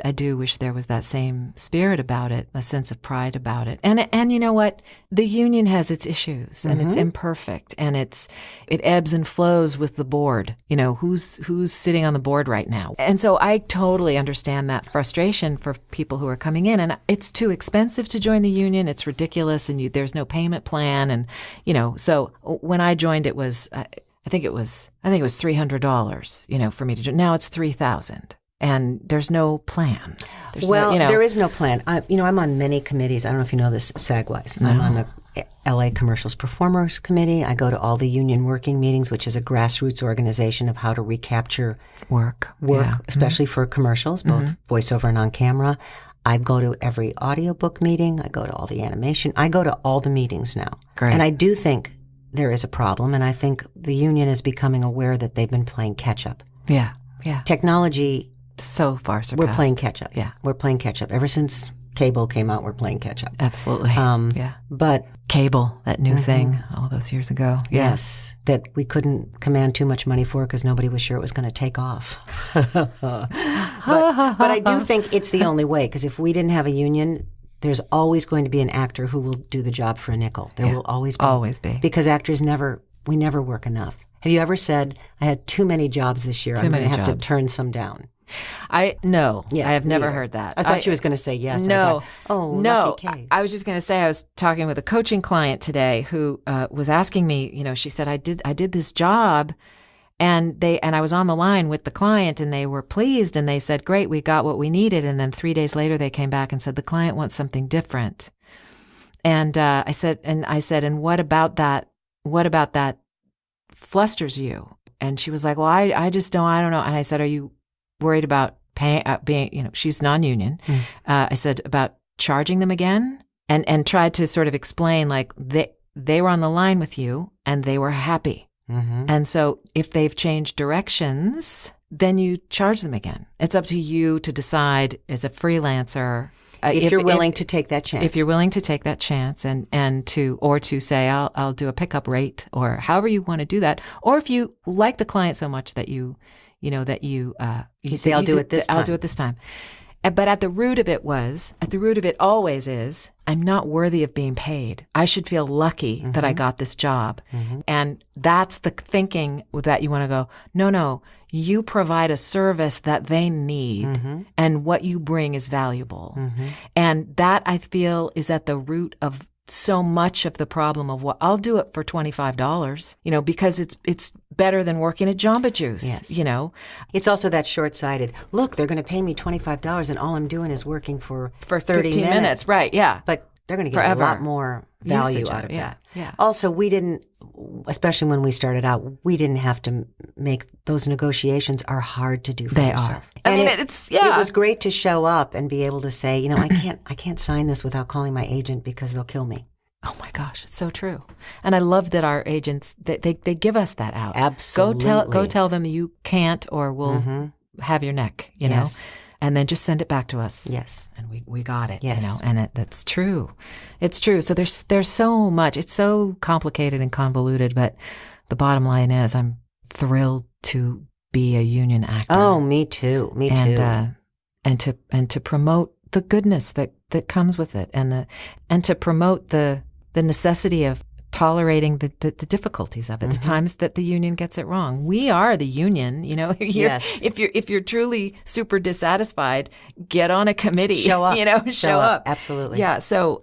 I do wish there was that same spirit about it, a sense of pride about it. And you know what? The union has its issues and it's imperfect and it ebbs and flows with the board. Who's sitting on the board right now. And so I totally understand that frustration for people who are coming in, and it's too expensive to join the union. It's ridiculous, and there's no payment plan, and so when I joined, it was I think it was $300, for me to join. Now it's $3,000, and there's no plan. There is no plan. I'm on many committees. I don't know if you know this, SAG-wise. No. I'm on the LA Commercials Performers Committee. I go to all the union working meetings, which is a grassroots organization of how to recapture work, especially for commercials, both voiceover and on camera. I go to every audiobook meeting. I go to all the animation. I go to all the meetings now. Great. And I do think there is a problem, and I think the union is becoming aware that they've been playing catch up. Yeah. Technology, so far surpassed. We're playing catch up. Yeah. We're playing catch up. Ever since cable came out, we're playing catch up. Absolutely. But cable, that new thing all those years ago. Yes. That we couldn't command too much money for because nobody was sure it was going to take off. but I do think it's the only way, because if we didn't have a union, there's always going to be an actor who will do the job for a nickel. There will always be. Always be. Because actors we never work enough. Have you ever said, I had too many jobs this year, I'm going to have to turn some down? I have never heard that. I thought she was going to say yes. No. Lucky Kay. I was just going to say, I was talking with a coaching client today who was asking me, she said, I did this job, and I was on the line with the client, and they were pleased, and they said, great, we got what we needed. And then 3 days later, they came back and said, the client wants something different. And I said, and what about that flusters you? And she was like, well, I just don't know. And I said, are you worried about being, she's non-union. I said, about charging them again, and tried to sort of explain, like, they were on the line with you and they were happy. And so if they've changed directions, then you charge them again. It's up to you to decide as a freelancer. If you're willing to take that chance. If you're willing to take that chance and to say, I'll do a pickup rate, or however you want to do that. Or if you like the client so much that you say, I'll do it this time. I'll do it this time. But at the root of it always is, I'm not worthy of being paid. I should feel lucky that I got this job. And that's the thinking that you want to go, no, you provide a service that they need, and what you bring is valuable. And that, I feel, is at the root of so much of the problem of what I'll do it for $25, because it's better than working at Jamba Juice, It's also that short-sighted, look, they're going to pay me $25 and all I'm doing is working for 30 minutes. Right, yeah. But they're going to get a lot more value out of that. Yeah. Also, we didn't, especially when we started out, we didn't have to make those negotiations are hard to do for yourself. I mean, it was great to show up and be able to say, I can't sign this without calling my agent because they'll kill me. Oh my gosh, it's so true. And I love that our agents, they give us that out. Absolutely. Go tell them you can't, or we'll have your neck, Yes. And then just send it back to us. Yes. And we got it, yes. And that's true. It's true. So there's so much. It's so complicated and convoluted, but the bottom line is I'm thrilled to be a union actor. Oh, me too. Me too. And to promote the goodness that comes with it, and to promote the necessity of tolerating the difficulties of it, the times that the union gets it wrong. We are the union, you know. Yes. If you're truly super dissatisfied, get on a committee. Show up. You know, show up. Absolutely. Yeah. So,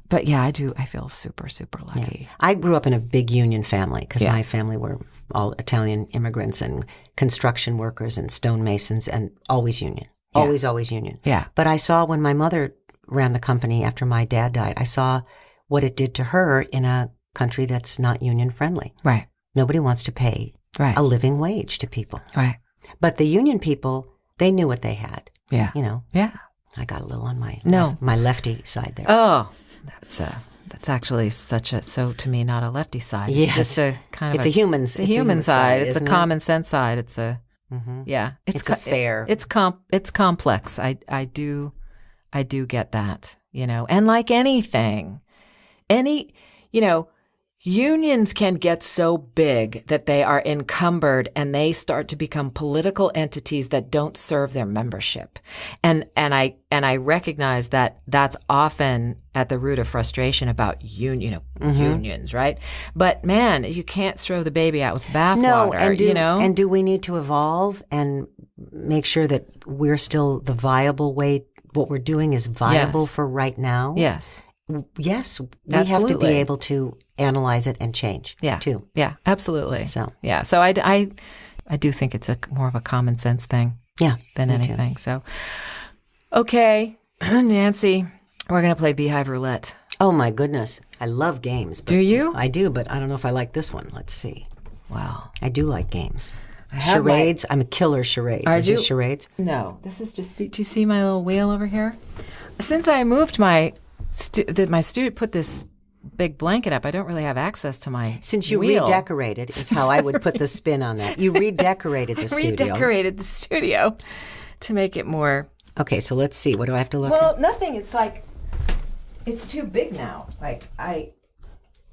but yeah, I feel super, super lucky. Yeah. I grew up in a big union family because my family were all Italian immigrants and construction workers and stonemasons, and always union. Yeah. Always union. Yeah. But I saw when my mother ran the company after my dad died, I saw what it did to her in a country that's not union friendly. Right. Nobody wants to pay a living wage to people. Right. But the union people, they knew what they had. Yeah. You know. Yeah. I got a little on my lefty side there. Oh, that's actually so to me not a lefty side. It's just a kind of a human side. It's a common sense side. It's a yeah. It's a fair. It's complex. I do get that, you know. And like anything, you know, unions can get so big that they are encumbered and they start to become political entities that don't serve their membership. And I recognize that that's often at the root of frustration about unions, right? But man, you can't throw the baby out with the bathwater, you know? And do we need to evolve and make sure that we're still the viable way, what we're doing is viable for right now? Yes. Yes, we Absolutely. have to be able to analyze it and change. Too. Yeah, absolutely. So I do think it's more of a common sense thing. Yeah, than anything. Too. So, okay, Nancy, we're gonna play Beehive Roulette. Oh my goodness, I love games. Do you? I do, but I don't know if I like this one. Let's see. Wow, I do like games. Charades. I'm a killer charades. Is this charades? No, this is just. Do you see my little wheel over here? Since I moved my student put this big blanket up, I don't really have access to my Since you wheel. Redecorated is how I would put the spin on that. You redecorated the studio. Redecorated the studio to make it more. Okay, so let's see. What do I have to look at? Well, nothing. It's like, it's too big now. Like,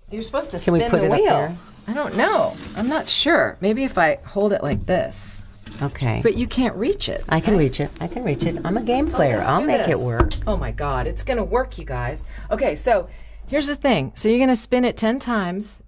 you're supposed to spin the wheel. I don't know. I'm not sure. Maybe if I hold it like this. Okay. But you can't reach it. I can reach it. I'm a game player. I'll make it work. Oh my God. It's going to work, you guys. Okay, so here's the thing. So you're going to spin it 10 times,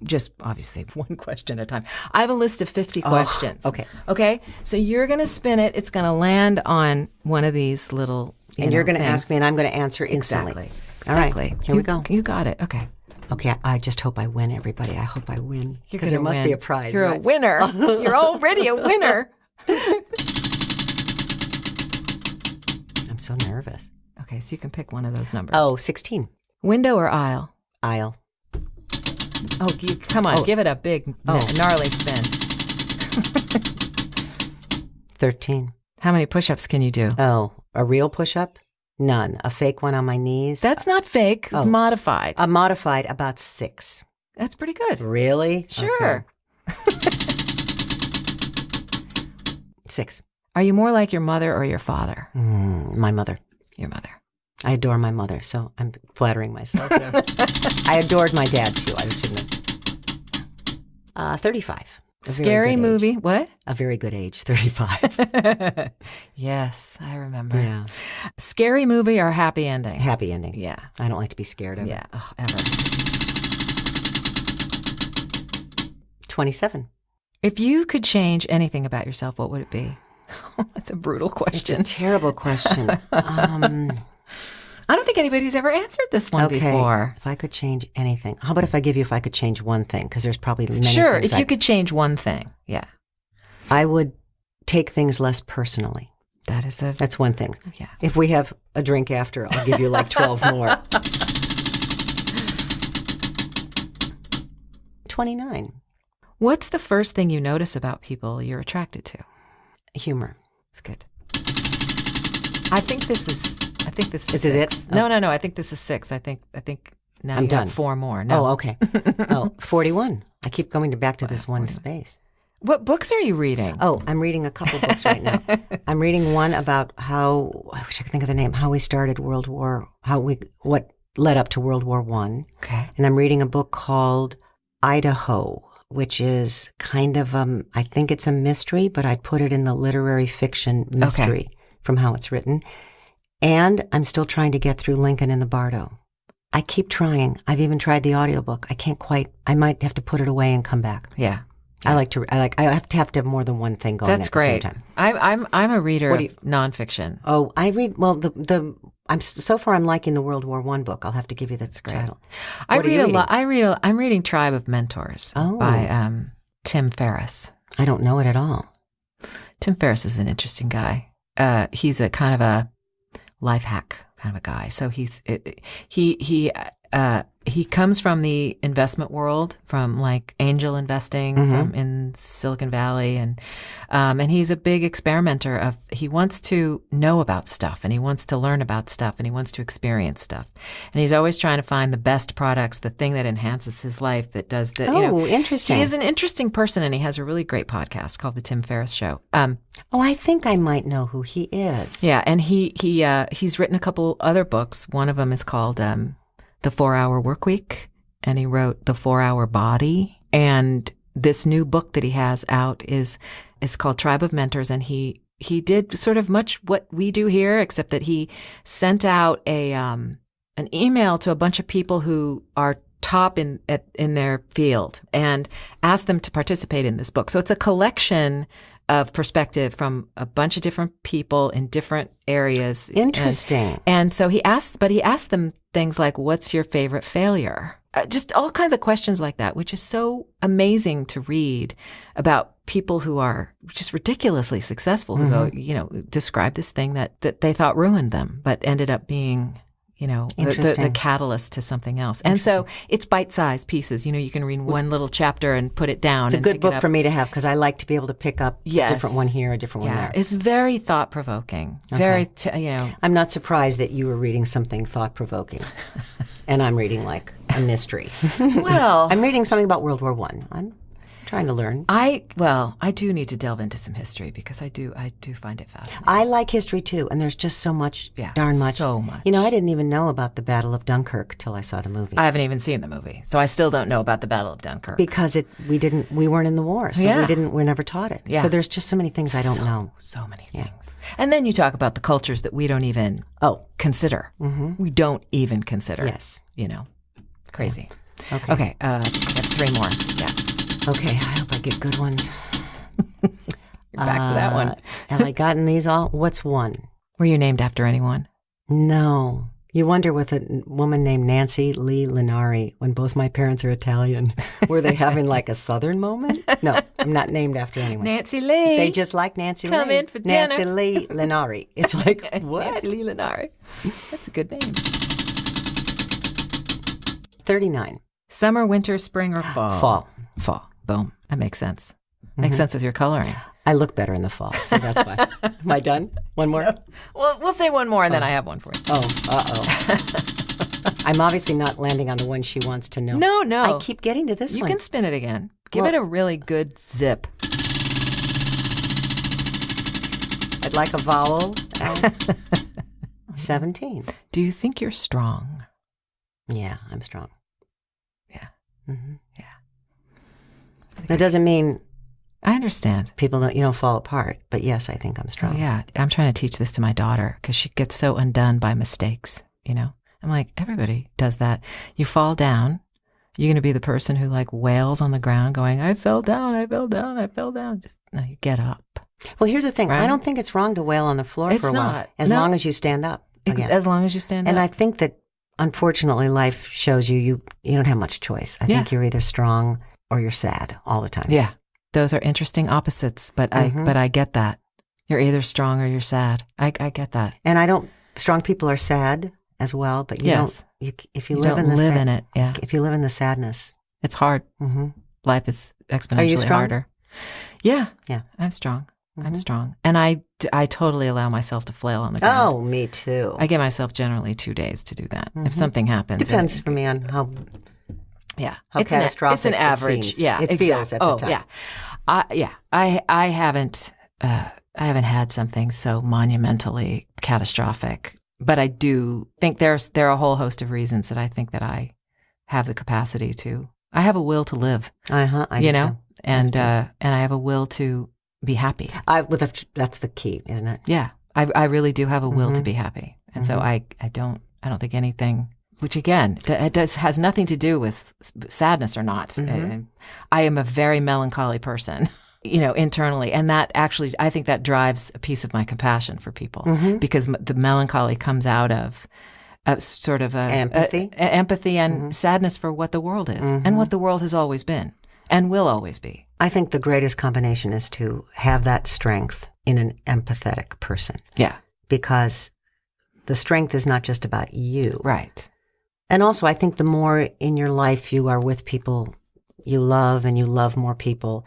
just obviously one question at a time. I have a list of 50 questions. Okay. Okay? So you're going to spin it. It's going to land on one of these little And you're going to ask me and I'm going to answer instantly. Exactly. All right. Here we go. You got it. Okay. Okay, I just hope I win, everybody. I hope I win. Because there must be a prize. You're a winner. You're already a winner. I'm so nervous. Okay, so you can pick one of those numbers. Oh, 16. Window or aisle? Aisle. Oh, come on. Give it a big, gnarly spin. 13. How many push-ups can you do? Oh, a real push-up? None. A fake one on my knees? That's not fake. It's modified. A modified, about 6. That's pretty good. Really? Sure. Okay. 6. Are you more like your mother or your father? My mother. Your mother. I adore my mother, so I'm flattering myself there. I adored my dad, too. I shouldn't have. 35. Scary movie. What? A very good age, 35. Yes, I remember. Yeah. Scary movie or happy ending? Happy ending. Yeah. I don't like to be scared of it. Yeah, ever. 27. If you could change anything about yourself, what would it be? That's a brutal question. It's a terrible question. I don't think anybody's ever answered this one before. If I could change anything. How about if I could change one thing? Because there's probably many Sure, things. If you could change one thing. Yeah. I would take things less personally. That's one thing. Yeah. If we have a drink after, I'll give you like 12 more. 29. What's the first thing you notice about people you're attracted to? Humor. It's good. I think this is This is it? No. I think this is 6. I think now I'm you done. have 4 more. No. Oh, okay. 41. I keep going back to this one space. What books are you reading? Oh, I'm reading a couple books right now. I'm reading one about how, I wish I could think of the name, how we started what led up to World War I. Okay. And I'm reading a book called Idaho, which is kind of, I think it's a mystery, but I'd put it in the literary fiction mystery from how it's written. And I'm still trying to get through Lincoln in the Bardo. I keep trying. I've even tried the audiobook. I can't quite. I might have to put it away and come back. Yeah. I have to have more than one thing going. That's great. The same time. I'm a reader of nonfiction. Oh, I read. Well, so far I'm liking the World War I book. I'll have to give you that title. I read a lot. I'm reading Tribe of Mentors by Tim Ferriss. I don't know it at all. Tim Ferriss is an interesting guy. He's a kind of a life hack kind of a guy. So he comes from the investment world, from like angel investing from in Silicon Valley, and he's a big experimenter. He wants to know about stuff, and he wants to learn about stuff, and he wants to experience stuff, and he's always trying to find the best products, the thing that enhances his life, that does the. Interesting. He is an interesting person, and he has a really great podcast called The Tim Ferriss Show. I think I might know who he is. Yeah, and he's written a couple other books. One of them is called The 4-Hour Workweek, and he wrote The 4-Hour Body. And this new book that he has out is called Tribe of Mentors, and he did sort of much what we do here, except that he sent out an email to a bunch of people who are top in their field and asked them to participate in this book. So it's a collection of perspective from a bunch of different people in different areas. Interesting. And so he asked them things like, what's your favorite failure? Just all kinds of questions like that, which is so amazing to read about people who are just ridiculously successful, who go, describe this thing that they thought ruined them, but ended up being, the catalyst to something else. And so it's bite-sized pieces. You can read one little chapter and put it down. It's a good book for me to have, because I like to be able to pick up a different one here, a different one there. It's very thought-provoking. Okay. I'm not surprised that you were reading something thought-provoking. And I'm reading like a mystery. Well, I'm reading something about World War I. I'm trying to learn. I do need to delve into some history, because I do find it fascinating. I like history too, and there's just so much, darn much. So much. I didn't even know about the Battle of Dunkirk till I saw the movie. I haven't even seen the movie, so I still don't know about the Battle of Dunkirk. Because we weren't in the war, so we're never taught it. Yeah. So there's just so many things I don't know. So many things. And then you talk about the cultures that we don't even consider. Mm-hmm. We don't even consider. Yes. Crazy. Yeah. Okay. I have 3 more. Yeah. Okay, I hope I get good ones. You're back to that one. Have I gotten these all? What's one? Were you named after anyone? No. You wonder, with a woman named Nancy Lee Linari, when both my parents are Italian, were they having like a Southern moment? No, I'm not named after anyone. Nancy Lee. They just like Nancy Lee. Come in for dinner. Nancy Lee Linari. It's like, what? Nancy Lee Linari. That's a good name. 39. Summer, winter, spring, or fall? Fall. Boom. That makes sense. Makes sense with your coloring. I look better in the fall, so that's why. Am I done? One more? No. Well, we'll say one more, and then I have one for you. Oh, I'm obviously not landing on the one she wants to know. No. I keep getting to this one. You can spin it again. Give it a really good zip. I'd like a vowel. 17. Do you think you're strong? Yeah, I'm strong. Yeah. Mm-hmm. Yeah. That doesn't mean I understand. People don't fall apart, but yes, I think I'm strong. Oh, yeah. I'm trying to teach this to my daughter, because she gets so undone by mistakes, I'm like, everybody does that. You fall down, you're going to be the person who like wails on the ground going, I fell down. Just, no, you get up. Well, here's the thing. Right? I don't think it's wrong to wail on the floor for a while. As long as you stand up again. As long as you stand up. And I think that, unfortunately, life shows you don't have much choice. I think you're either strong or you're sad all the time. Yeah. Those are interesting opposites, but I get that. You're either strong or you're sad. I get that. And strong people are sad as well, but if you live in it, if you live in the sadness, it's hard. Mm-hmm. Life is exponentially harder. Yeah. I'm strong. Mm-hmm. I'm strong. And I totally allow myself to flail on the ground. Oh, me too. I give myself generally 2 days to do that. Mm-hmm. If something happens. Depends for me on how catastrophic it's an average. Seems. Yeah. It feels at the time. Yeah. I haven't had something so monumentally catastrophic, but I do think there are a whole host of reasons that I think that I have the capacity to I have a will to live. I you do know, too. and I have a will to be happy. That's the key, isn't it? Yeah, I really do have a will to be happy, and so I don't think anything. Which again, has nothing to do with sadness or not. I am a very melancholy person, internally, and that actually, I think that drives a piece of my compassion for people because the melancholy comes out of sort of empathy and sadness for what the world is and what the world has always been and will always be. I think the greatest combination is to have that strength in an empathetic person. Yeah, because the strength is not just about you, right? And also, I think the more in your life you are with people you love and you love more people,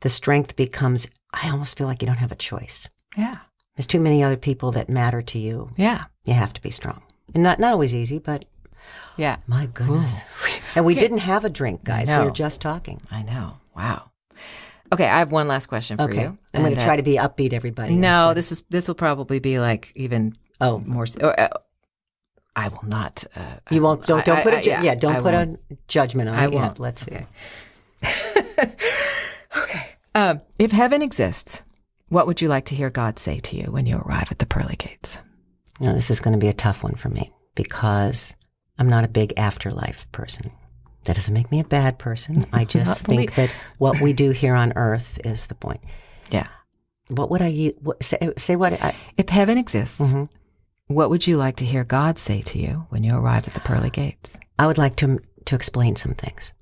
the strength becomes, I almost feel like you don't have a choice. Yeah. There's too many other people that matter to you. Yeah. You have to be strong. And not always easy, but yeah. My goodness. Ooh. And we didn't have a drink, guys. We were just talking. I know. Wow. Okay, I have one last question for you. I'm going to try to be upbeat, everybody. No, this will probably be like even more... I will not. You won't. Don't put a judgment on it yet. Let's see. Okay. If heaven exists, what would you like to hear God say to you when you arrive at the pearly gates? Now, this is going to be a tough one for me because I'm not a big afterlife person. That doesn't make me a bad person. I just think that what we do here on earth is the point. Yeah. What would say what? If heaven exists. What would you like to hear God say to you when you arrive at the pearly gates? I would like to explain some things.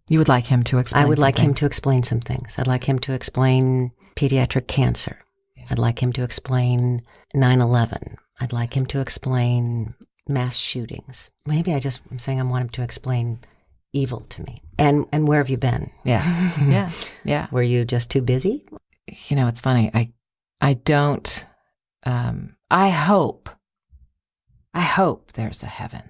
You would like him to explain I would like him to explain some things. I'd like him to explain pediatric cancer. Yeah. I'd like him to explain 9/11. I'd like him to explain mass shootings. Maybe I'm saying I want him to explain evil to me. And where have you been? Yeah. Yeah. Were you just too busy? It's funny. I don't... I hope there's a heaven,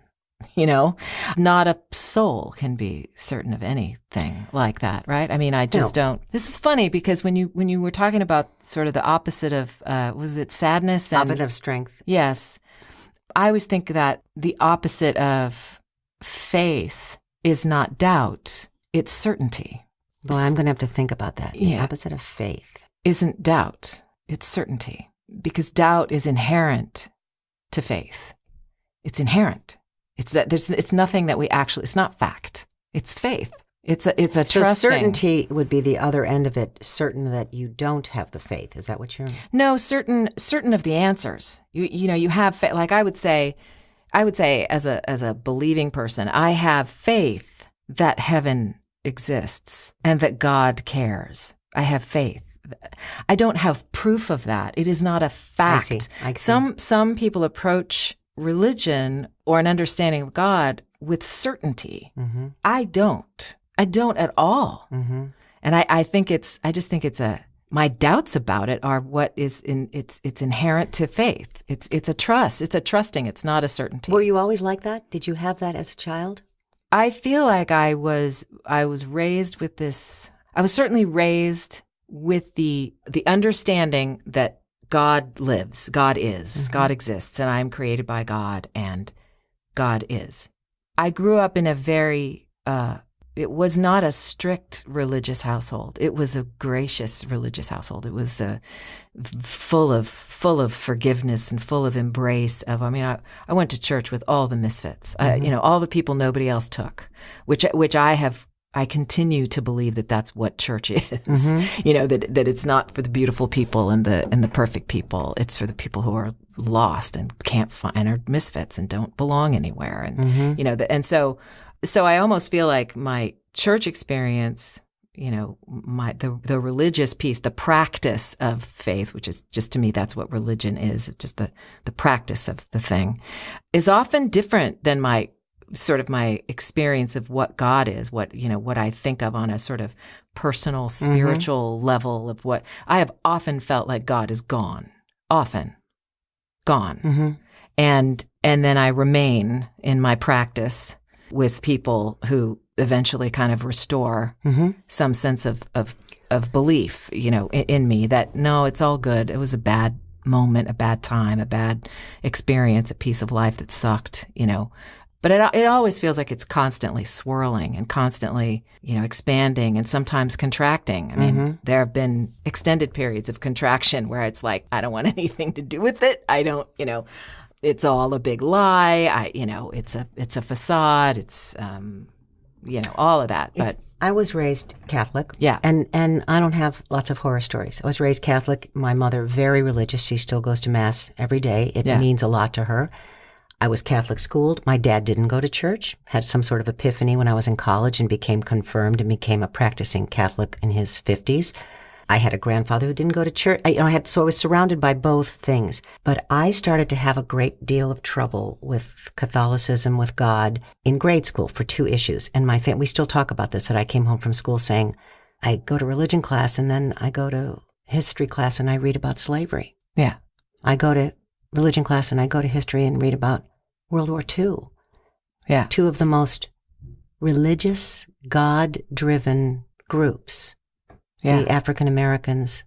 not a soul can be certain of anything like that. Right. I mean, I just don't. This is funny because when you were talking about sort of the opposite of, was it sadness? Opposite of strength. Yes. I always think that the opposite of faith is not doubt. It's certainty. Well, I'm going to have to think about that. The opposite of faith isn't doubt. It's certainty. Because doubt is inherent to faith. It's inherent. It's nothing that we actually. It's not fact. It's faith. It's a so trusting. Certainty would be the other end of it. Certain that you don't have the faith. Is that what you're? No, certain of the answers. You have faith. Like I would say as a believing person, I have faith that heaven exists and that God cares. I have faith. I don't have proof of that. It is not a fact. I see. Some people approach religion or an understanding of God with certainty. I don't at all. And I just think my doubts about it are what is it's inherent to faith. It's a trust. It's a trusting. It's not a certainty. Were you always like that? Did you have that as a child? I feel like I was raised with this. I was certainly raised with the understanding that God lives, God is, God exists, and I am created by God, and God is. I grew up in a very, it was not a strict religious household. It was a gracious religious household. It was full of forgiveness and full of embrace of, I went to church with all the misfits, all the people nobody else took, which I continue to believe that that's what church is. That it's not for the beautiful people and the perfect people. It's for the people who are lost and can't find and are misfits and don't belong anywhere. And and so I almost feel like my church experience, the religious piece, the practice of faith, which is just to me that's what religion is. It's just the practice of the thing, is often different than my experience of what God is, what I think of on a sort of personal, spiritual level of what I have often felt like God is gone, often gone. And then I remain in my practice with people who eventually kind of restore some sense of belief, in me that, no, it's all good. It was a bad moment, a bad time, a bad experience, a piece of life that sucked, But it always feels like it's constantly swirling and constantly, expanding and sometimes contracting. I mean, there have been extended periods of contraction where it's like, I don't want anything to do with it. I don't, it's all a big lie. It's a facade. It's, all of that. But I was raised Catholic. Yeah. And I don't have lots of horror stories. I was raised Catholic. My mother, very religious. She still goes to Mass every day. It means a lot to her. I was Catholic schooled. My dad didn't go to church, had some sort of epiphany when I was in college and became confirmed and became a practicing Catholic in his 50s. I had a grandfather who didn't go to church. So I was surrounded by both things. But I started to have a great deal of trouble with Catholicism, with God, in grade school for 2 issues. And we still talk about this, that I came home from school saying, I go to religion class and then I go to history class and I read about slavery. Yeah. I go to religion class and I go to history and read about World War II. Yeah. 2 of the most religious, God-driven groups. Yeah. The African Americans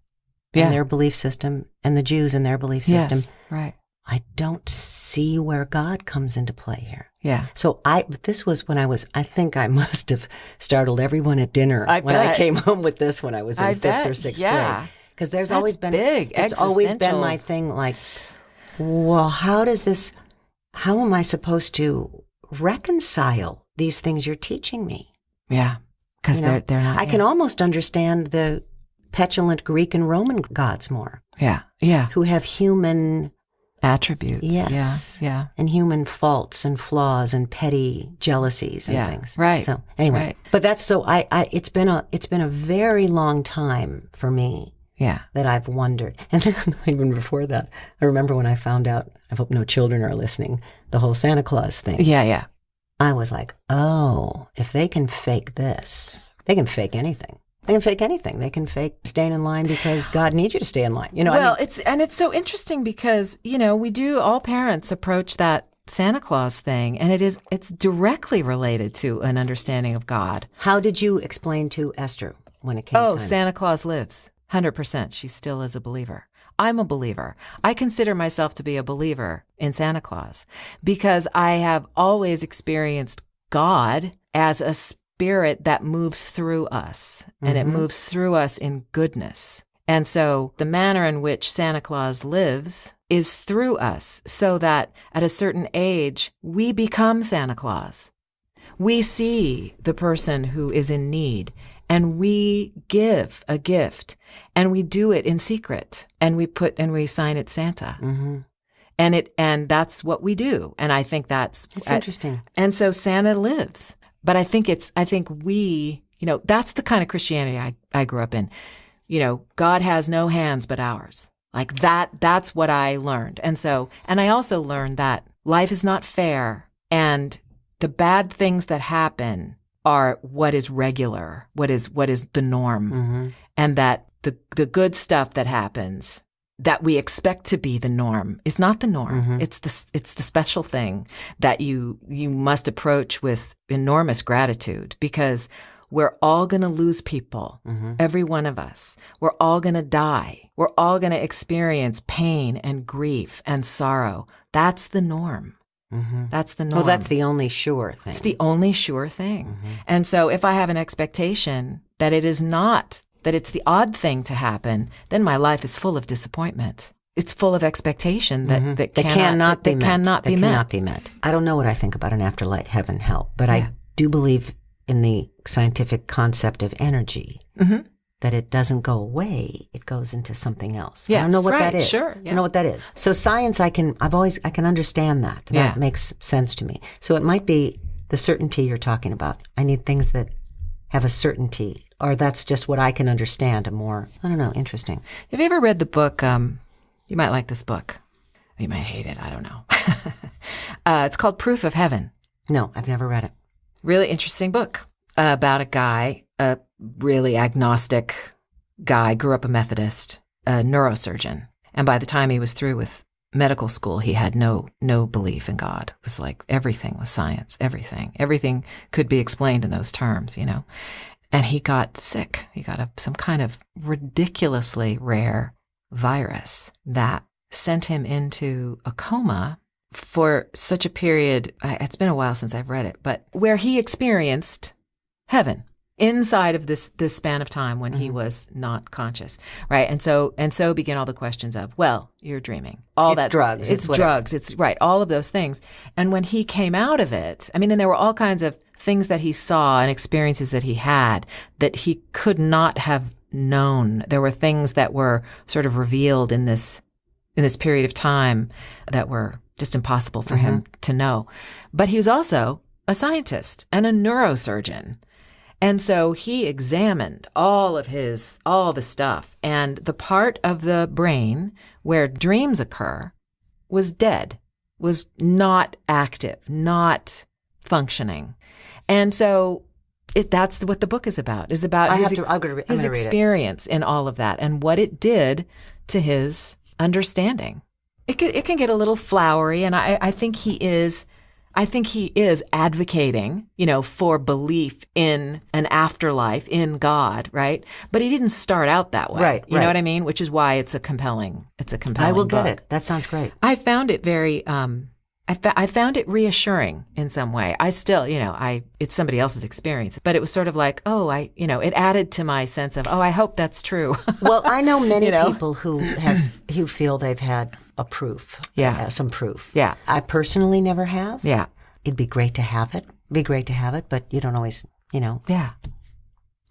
and their belief system and the Jews and their belief system. Yes, right. I don't see where God comes into play here. Yeah. So this was when I think I must have startled everyone at dinner I came home with this when I was in 5th or 6th grade. Because there's always been it's always been my thing, like, well, how am I supposed to reconcile these things you're teaching me? Yeah. Because they're not. I can almost understand the petulant Greek and Roman gods more. Yeah. Yeah. Who have human attributes. Yes. Yeah. And human faults and flaws and petty jealousies and things. Right. So anyway, but that's so it's been a very long time for me. Yeah. That I've wondered. And then even before that, I remember when I found out, I hope no children are listening, the whole Santa Claus thing. Yeah, yeah. I was like, oh, if they can fake this, they can fake anything. They can fake anything. They can fake staying in line because God needs you to stay in line. Well, it's so interesting because, all parents approach that Santa Claus thing, and it's directly related to an understanding of God. How did you explain to Esther when it came time? Oh, Santa Claus lives. 100%. She still is a believer. I'm a believer. I consider myself to be a believer in Santa Claus because I have always experienced God as a spirit that moves through us, and it moves through us in goodness. And so the manner in which Santa Claus lives is through us, so that at a certain age, we become Santa Claus. We see the person who is in need, and we give a gift, and we do it in secret, and we sign it Santa. Mm-hmm. And that's what we do. And I think it's interesting. And so Santa lives. But I think we, that's the kind of Christianity I grew up in. God has no hands but ours. Like that's what I learned. And I also learned that life is not fair, and the bad things that happen are what is regular, what is the norm, and that the good stuff that happens that we expect to be the norm is not the norm. It's the special thing that you must approach with enormous gratitude, because we're all going to lose people, every one of us. We're all going to die. We're all going to experience pain and grief and sorrow. That's the norm. That's the norm. Well, that's the only sure thing. It's the only sure thing. And so if I have an expectation that it's the odd thing to happen, then my life is full of disappointment. It's full of expectation that cannot be met. I don't know what I think about an afterlife, heaven, hell, but I do believe in the scientific concept of energy. That it doesn't go away, it goes into something else. Yes, I don't know what that is. Sure, I don't know what that is. So science, I can understand that. That makes sense to me. So it might be the certainty you're talking about. I need things that have a certainty, or that's just what I can understand. Interesting. Have you ever read the book? You might like this book. You might hate it. I don't know. It's called Proof of Heaven. No, I've never read it. Really interesting book about a guy, a really agnostic guy, grew up a Methodist, a neurosurgeon. And by the time he was through with medical school, he had no belief in God. It was like everything was science, everything. Everything could be explained in those terms, And he got sick. He got some kind of ridiculously rare virus that sent him into a coma for such a period, it's been a while since I've read it, but where he experienced heaven inside of this span of time when he was not conscious, right? And so begin all the questions of, well, you're dreaming. It's drugs. It's drugs. It's right. All of those things. And when he came out of it, and there were all kinds of things that he saw and experiences that he had that he could not have known. There were things that were sort of revealed in this period of time that were just impossible for him to know. But he was also a scientist and a neurosurgeon. And so he examined all the stuff, and the part of the brain where dreams occur was dead, was not active, not functioning. And so that's what the book is about his experience in all of that and what it did to his understanding. It can get a little flowery, and I think he is advocating, for belief in an afterlife, in God, right? But he didn't start out that way. Right. You know what I mean? Which is why it's a compelling I will book. get it. That sounds great. I found it very, I found it reassuring in some way. I still, it's somebody else's experience, but it was sort of like, it added to my sense of, I hope that's true. Well, I know many people who feel they've had a proof. Yeah. Some proof. Yeah. I personally never have. Yeah. It'd be great to have it. But you don't always, Yeah.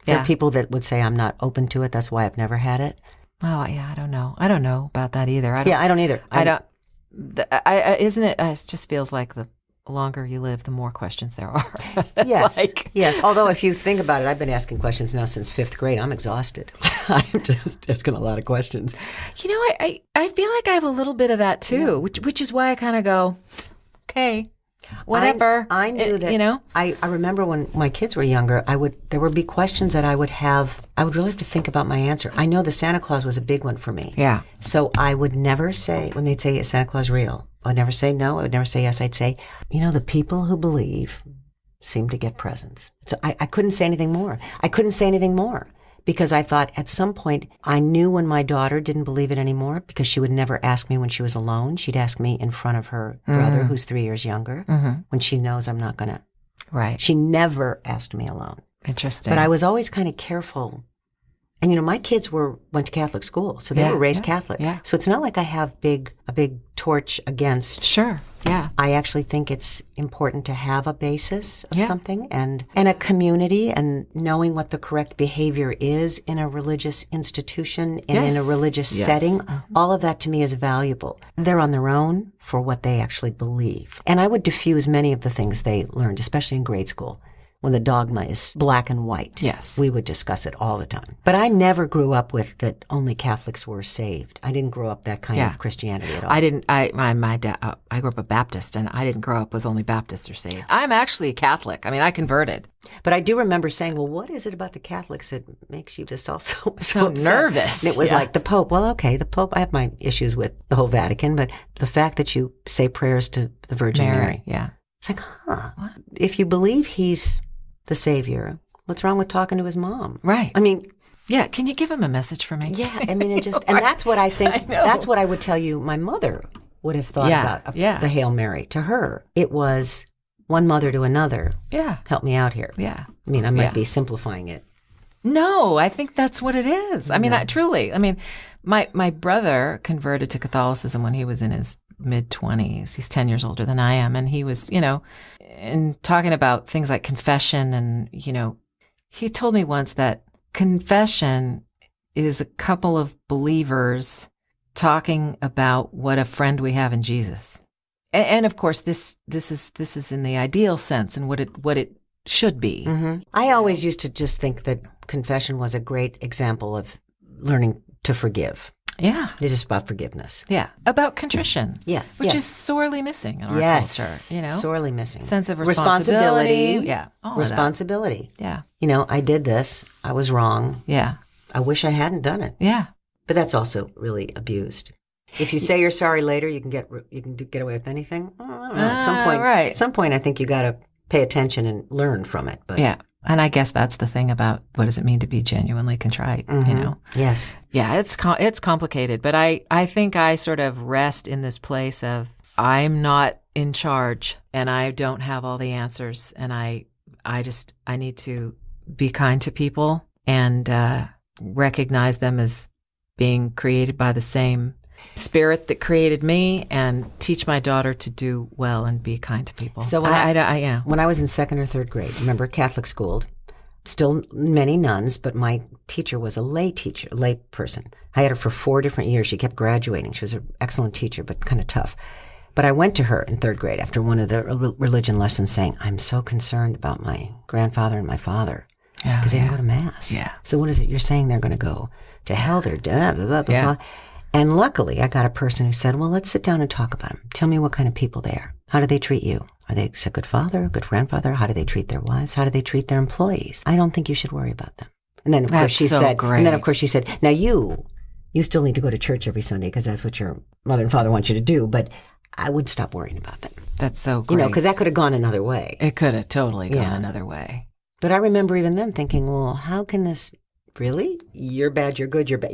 There are people that would say I'm not open to it. That's why I've never had it. Oh, yeah, I don't know. I don't know about that either. I don't either. Isn't it? It just feels like the longer you live, the more questions there are. Yes. Yes. Although if you think about it, I've been asking questions now since 5th grade. I'm exhausted. I'm just asking a lot of questions. I feel like I have a little bit of that too, which is why I kind of go, okay, whatever. I knew that. I remember when my kids were younger, there would be questions that I would really have to think about my answer. I know the Santa Claus was a big one for me. Yeah. So I would never say, when they'd say, is Santa Claus real? I would never say no. I would never say yes. I'd say, the people who believe seem to get presents. So I couldn't say anything more. Because I thought at some point, I knew when my daughter didn't believe it anymore because she would never ask me when she was alone. She'd ask me in front of her brother, who's 3 years younger, when she knows I'm not going to. Right. She never asked me alone. Interesting. But I was always kind of careful. And, my kids went to Catholic school, so they were raised Catholic. Yeah. So it's not like I have a big torch against. Sure. Yeah. I actually think it's important to have a basis of something and a community and knowing what the correct behavior is in a religious institution and in a religious setting. All of that to me is valuable. They're on their own for what they actually believe. And I would diffuse many of the things they learned, especially in grade school. When the dogma is black and white. Yes. We would discuss it all the time. But I never grew up with that only Catholics were saved. I didn't grow up that kind of Christianity at all. I didn't. My dad. I grew up a Baptist, and I didn't grow up with only Baptists are saved. I'm actually a Catholic. I converted. But I do remember saying, well, what is it about the Catholics that makes you just also so nervous? And it was like the Pope. Well, okay, the Pope, I have my issues with the whole Vatican, but the fact that you say prayers to the Virgin Mary. Yeah. It's like, what? If you believe he's the savior, what's wrong with talking to his mom? Right. Yeah. Can you give him a message for me? Yeah. It just, and that's what I think, that's what I would tell you my mother would have thought about the Hail Mary. To her, it was one mother to another. Yeah. Help me out here. Yeah. I might be simplifying it. No, I think that's what it is. Truly. My brother converted to Catholicism when he was in his mid-20s. He's 10 years older than I am. And he was, and talking about things like confession and, he told me once that confession is a couple of believers talking about what a friend we have in Jesus. And of course, this is in the ideal sense and what it should be. Mm-hmm. I always used to just think that confession was a great example of learning to forgive. Yeah. It's just about forgiveness. Yeah. About contrition. Yeah. Which is sorely missing in our culture. Sorely missing. Sense of responsibility. Yeah. Responsibility. Yeah. I did this. I was wrong. Yeah. I wish I hadn't done it. Yeah. But that's also really abused. If you say you're sorry later, you can get away with anything. I don't know. At some point, I think you got to pay attention and learn from it. But yeah. And I guess that's the thing about what does it mean to be genuinely contrite, Yes. Yeah, it's complicated, but I think I sort of rest in this place of I'm not in charge and I don't have all the answers. And I need to be kind to people and recognize them as being created by the same spirit that created me, and teach my daughter to do well and be kind to people. So when I was in 2nd or 3rd grade, remember Catholic school, still many nuns, but my teacher was a lay person. I had her for 4 different years. She kept graduating. She was an excellent teacher, but kind of tough. But I went to her in 3rd grade after one of the religion lessons saying, I'm so concerned about my grandfather and my father because they didn't go to Mass. Yeah. So what is it you're saying? They're going to go to hell? They're dead, blah, blah, blah, blah. And luckily, I got a person who said, well, let's sit down and talk about them. Tell me what kind of people they are. How do they treat you? Are they a good father, a good grandfather? How do they treat their wives? How do they treat their employees? I don't think you should worry about them. And then, of course, she said, now you still need to go to church every Sunday because that's what your mother and father want you to do. But I would stop worrying about them. That's so great. Because that could have gone another way. It could have totally gone another way. But I remember even then thinking, well, how can this... Really? You're bad, you're good, you're bad.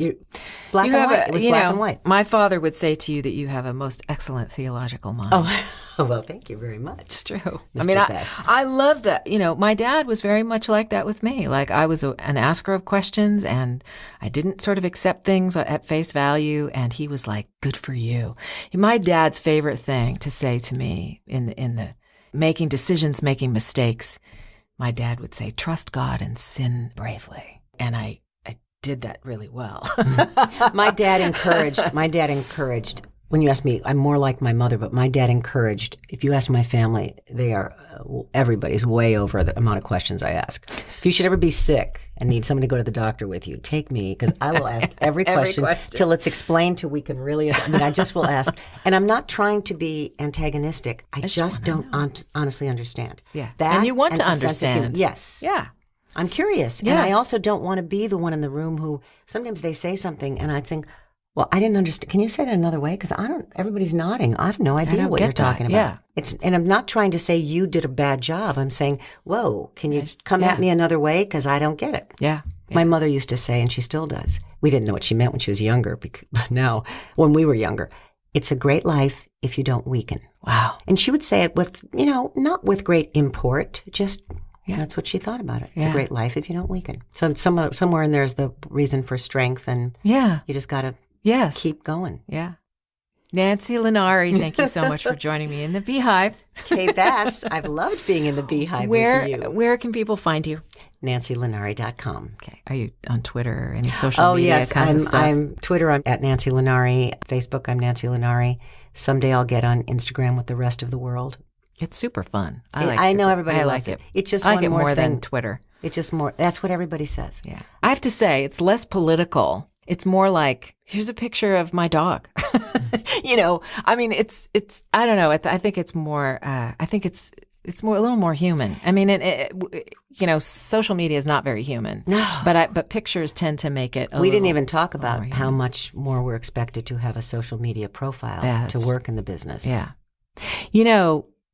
Black and white. It was black and white. My father would say to you that you have a most excellent theological mind. Oh, well, thank you very much. It's true. Mr. I mean, Best. I love that. My dad was very much like that with me. Like, I was an asker of questions, and I didn't sort of accept things at face value, and he was like, good for you. My dad's favorite thing to say to me in the making decisions, making mistakes, my dad would say, trust God and sin bravely. And I did that really well. My dad encouraged, when you ask me, I'm more like my mother, but my dad encouraged, if you ask my family, everybody's way over the amount of questions I ask. If you should ever be sick and need someone to go to the doctor with you, take me, because I will ask every question till it's explained till we can really, I just will ask. And I'm not trying to be antagonistic. I just don't honestly understand. Yeah. And you want to understand. Yes. Yeah. I'm curious. Yes. And I also don't want to be the one in the room who sometimes they say something and I think, well, I didn't understand. Can you say that another way? Because everybody's nodding. I have no idea what you're talking about. Yeah. And I'm not trying to say you did a bad job. I'm saying, whoa, can you come at me another way? Because I don't get it. Yeah. My mother used to say, and she still does, we didn't know what she meant when she was younger, but now, when we were younger, it's a great life if you don't weaken. Wow. And she would say it with, not with great import, just... Yeah. That's what she thought about it. It's a great life if you don't weaken. So somewhere in there is the reason for strength, and you just got to keep going. Yeah. Nancy Linari, thank you so much for joining me in the Beehive. Kay Bass, I've loved being in the Beehive with you. Where can people find you? NancyLinari.com. Okay. Are you on Twitter or any social media kinds of stuff? I'm Twitter. I'm at Nancy Linari. Facebook, I'm Nancy Linari. Someday I'll get on Instagram with the rest of the world. It's super fun. I know everybody loves it. It's just I one like it more more thing. than Twitter. It's just more. That's what everybody says. Yeah. I have to say, it's less political. It's more like, here's a picture of my dog. I mean, it's. I don't know. I think it's more. I think it's more a little more human. I mean, social media is not very human. No. But pictures tend to make it. We didn't even talk about how much more we're expected to have a social media profile to work in the business. Yeah.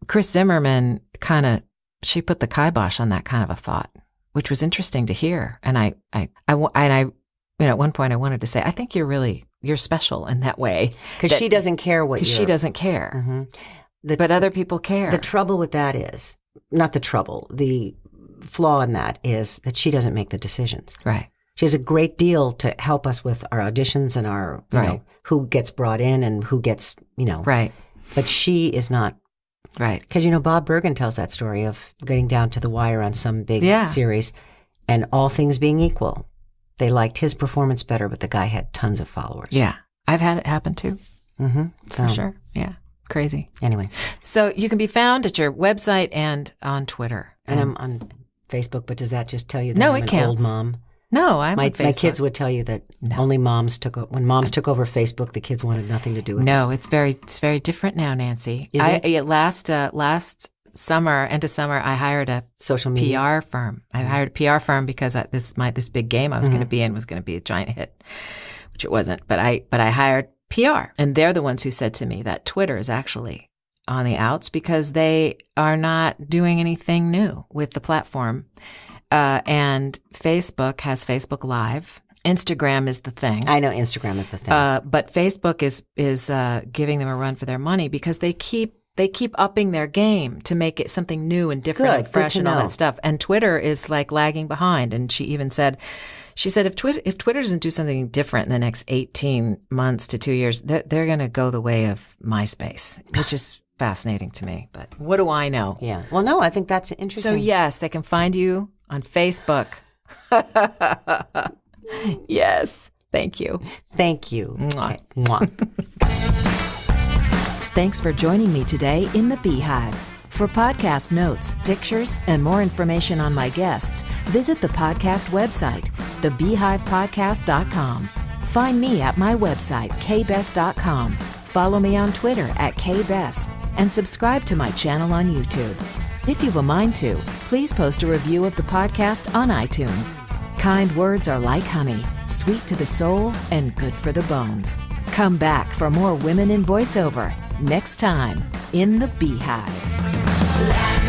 Chris Zimmerman she put the kibosh on that kind of a thought, which was interesting to hear. And I at one point I wanted to say, I think you're special in that way. Because she doesn't care what you're. Because she doesn't care. Mm-hmm. But other people care. The trouble with that is, not the trouble, the flaw in that is that she doesn't make the decisions. Right. She has a great deal to help us with our auditions and our, who gets brought in and who gets, Right. But she is not. Right. Because, Bob Bergen tells that story of getting down to the wire on some big series, and all things being equal, they liked his performance better, but the guy had tons of followers. Yeah. I've had it happen too. Mm-hmm. For sure. Yeah. Crazy. Anyway. So you can be found at your website and on Twitter. And I'm on Facebook, but does that just tell you that I'm an old mom? No, I'm on Facebook. My kids would tell you that only moms took over Facebook, the kids wanted nothing to do with it. No, it's very different now, Nancy. Is it? Last summer, end of summer, I hired a social media PR firm. I hired a PR firm because this big game I was going to be in was going to be a giant hit, which it wasn't. But I hired PR, and they're the ones who said to me that Twitter is actually on the outs because they are not doing anything new with the platform. And Facebook has Facebook Live, Instagram is the thing. I know Instagram is the thing. But Facebook is giving them a run for their money because they keep upping their game to make it something new and different and fresh and all that stuff. And Twitter is like lagging behind. And she even said, if Twitter doesn't do something different in the next 18 months to 2 years, they're going to go the way of MySpace, which is fascinating to me. But what do I know? Yeah. Well, no, I think that's interesting. So yes, they can find you on Facebook. Yes. Thank you. Thank you. Mwah. Okay. Mwah. Thanks for joining me today in the Beehive. For podcast notes, pictures, and more information on my guests, visit the podcast website, thebeehivepodcast.com. Find me at my website, kbess.com. Follow me on Twitter at kbess, and subscribe to my channel on YouTube. If you've a mind to, please post a review of the podcast on iTunes. Kind words are like honey, sweet to the soul and good for the bones. Come back for more Women in Voiceover next time in the Beehive.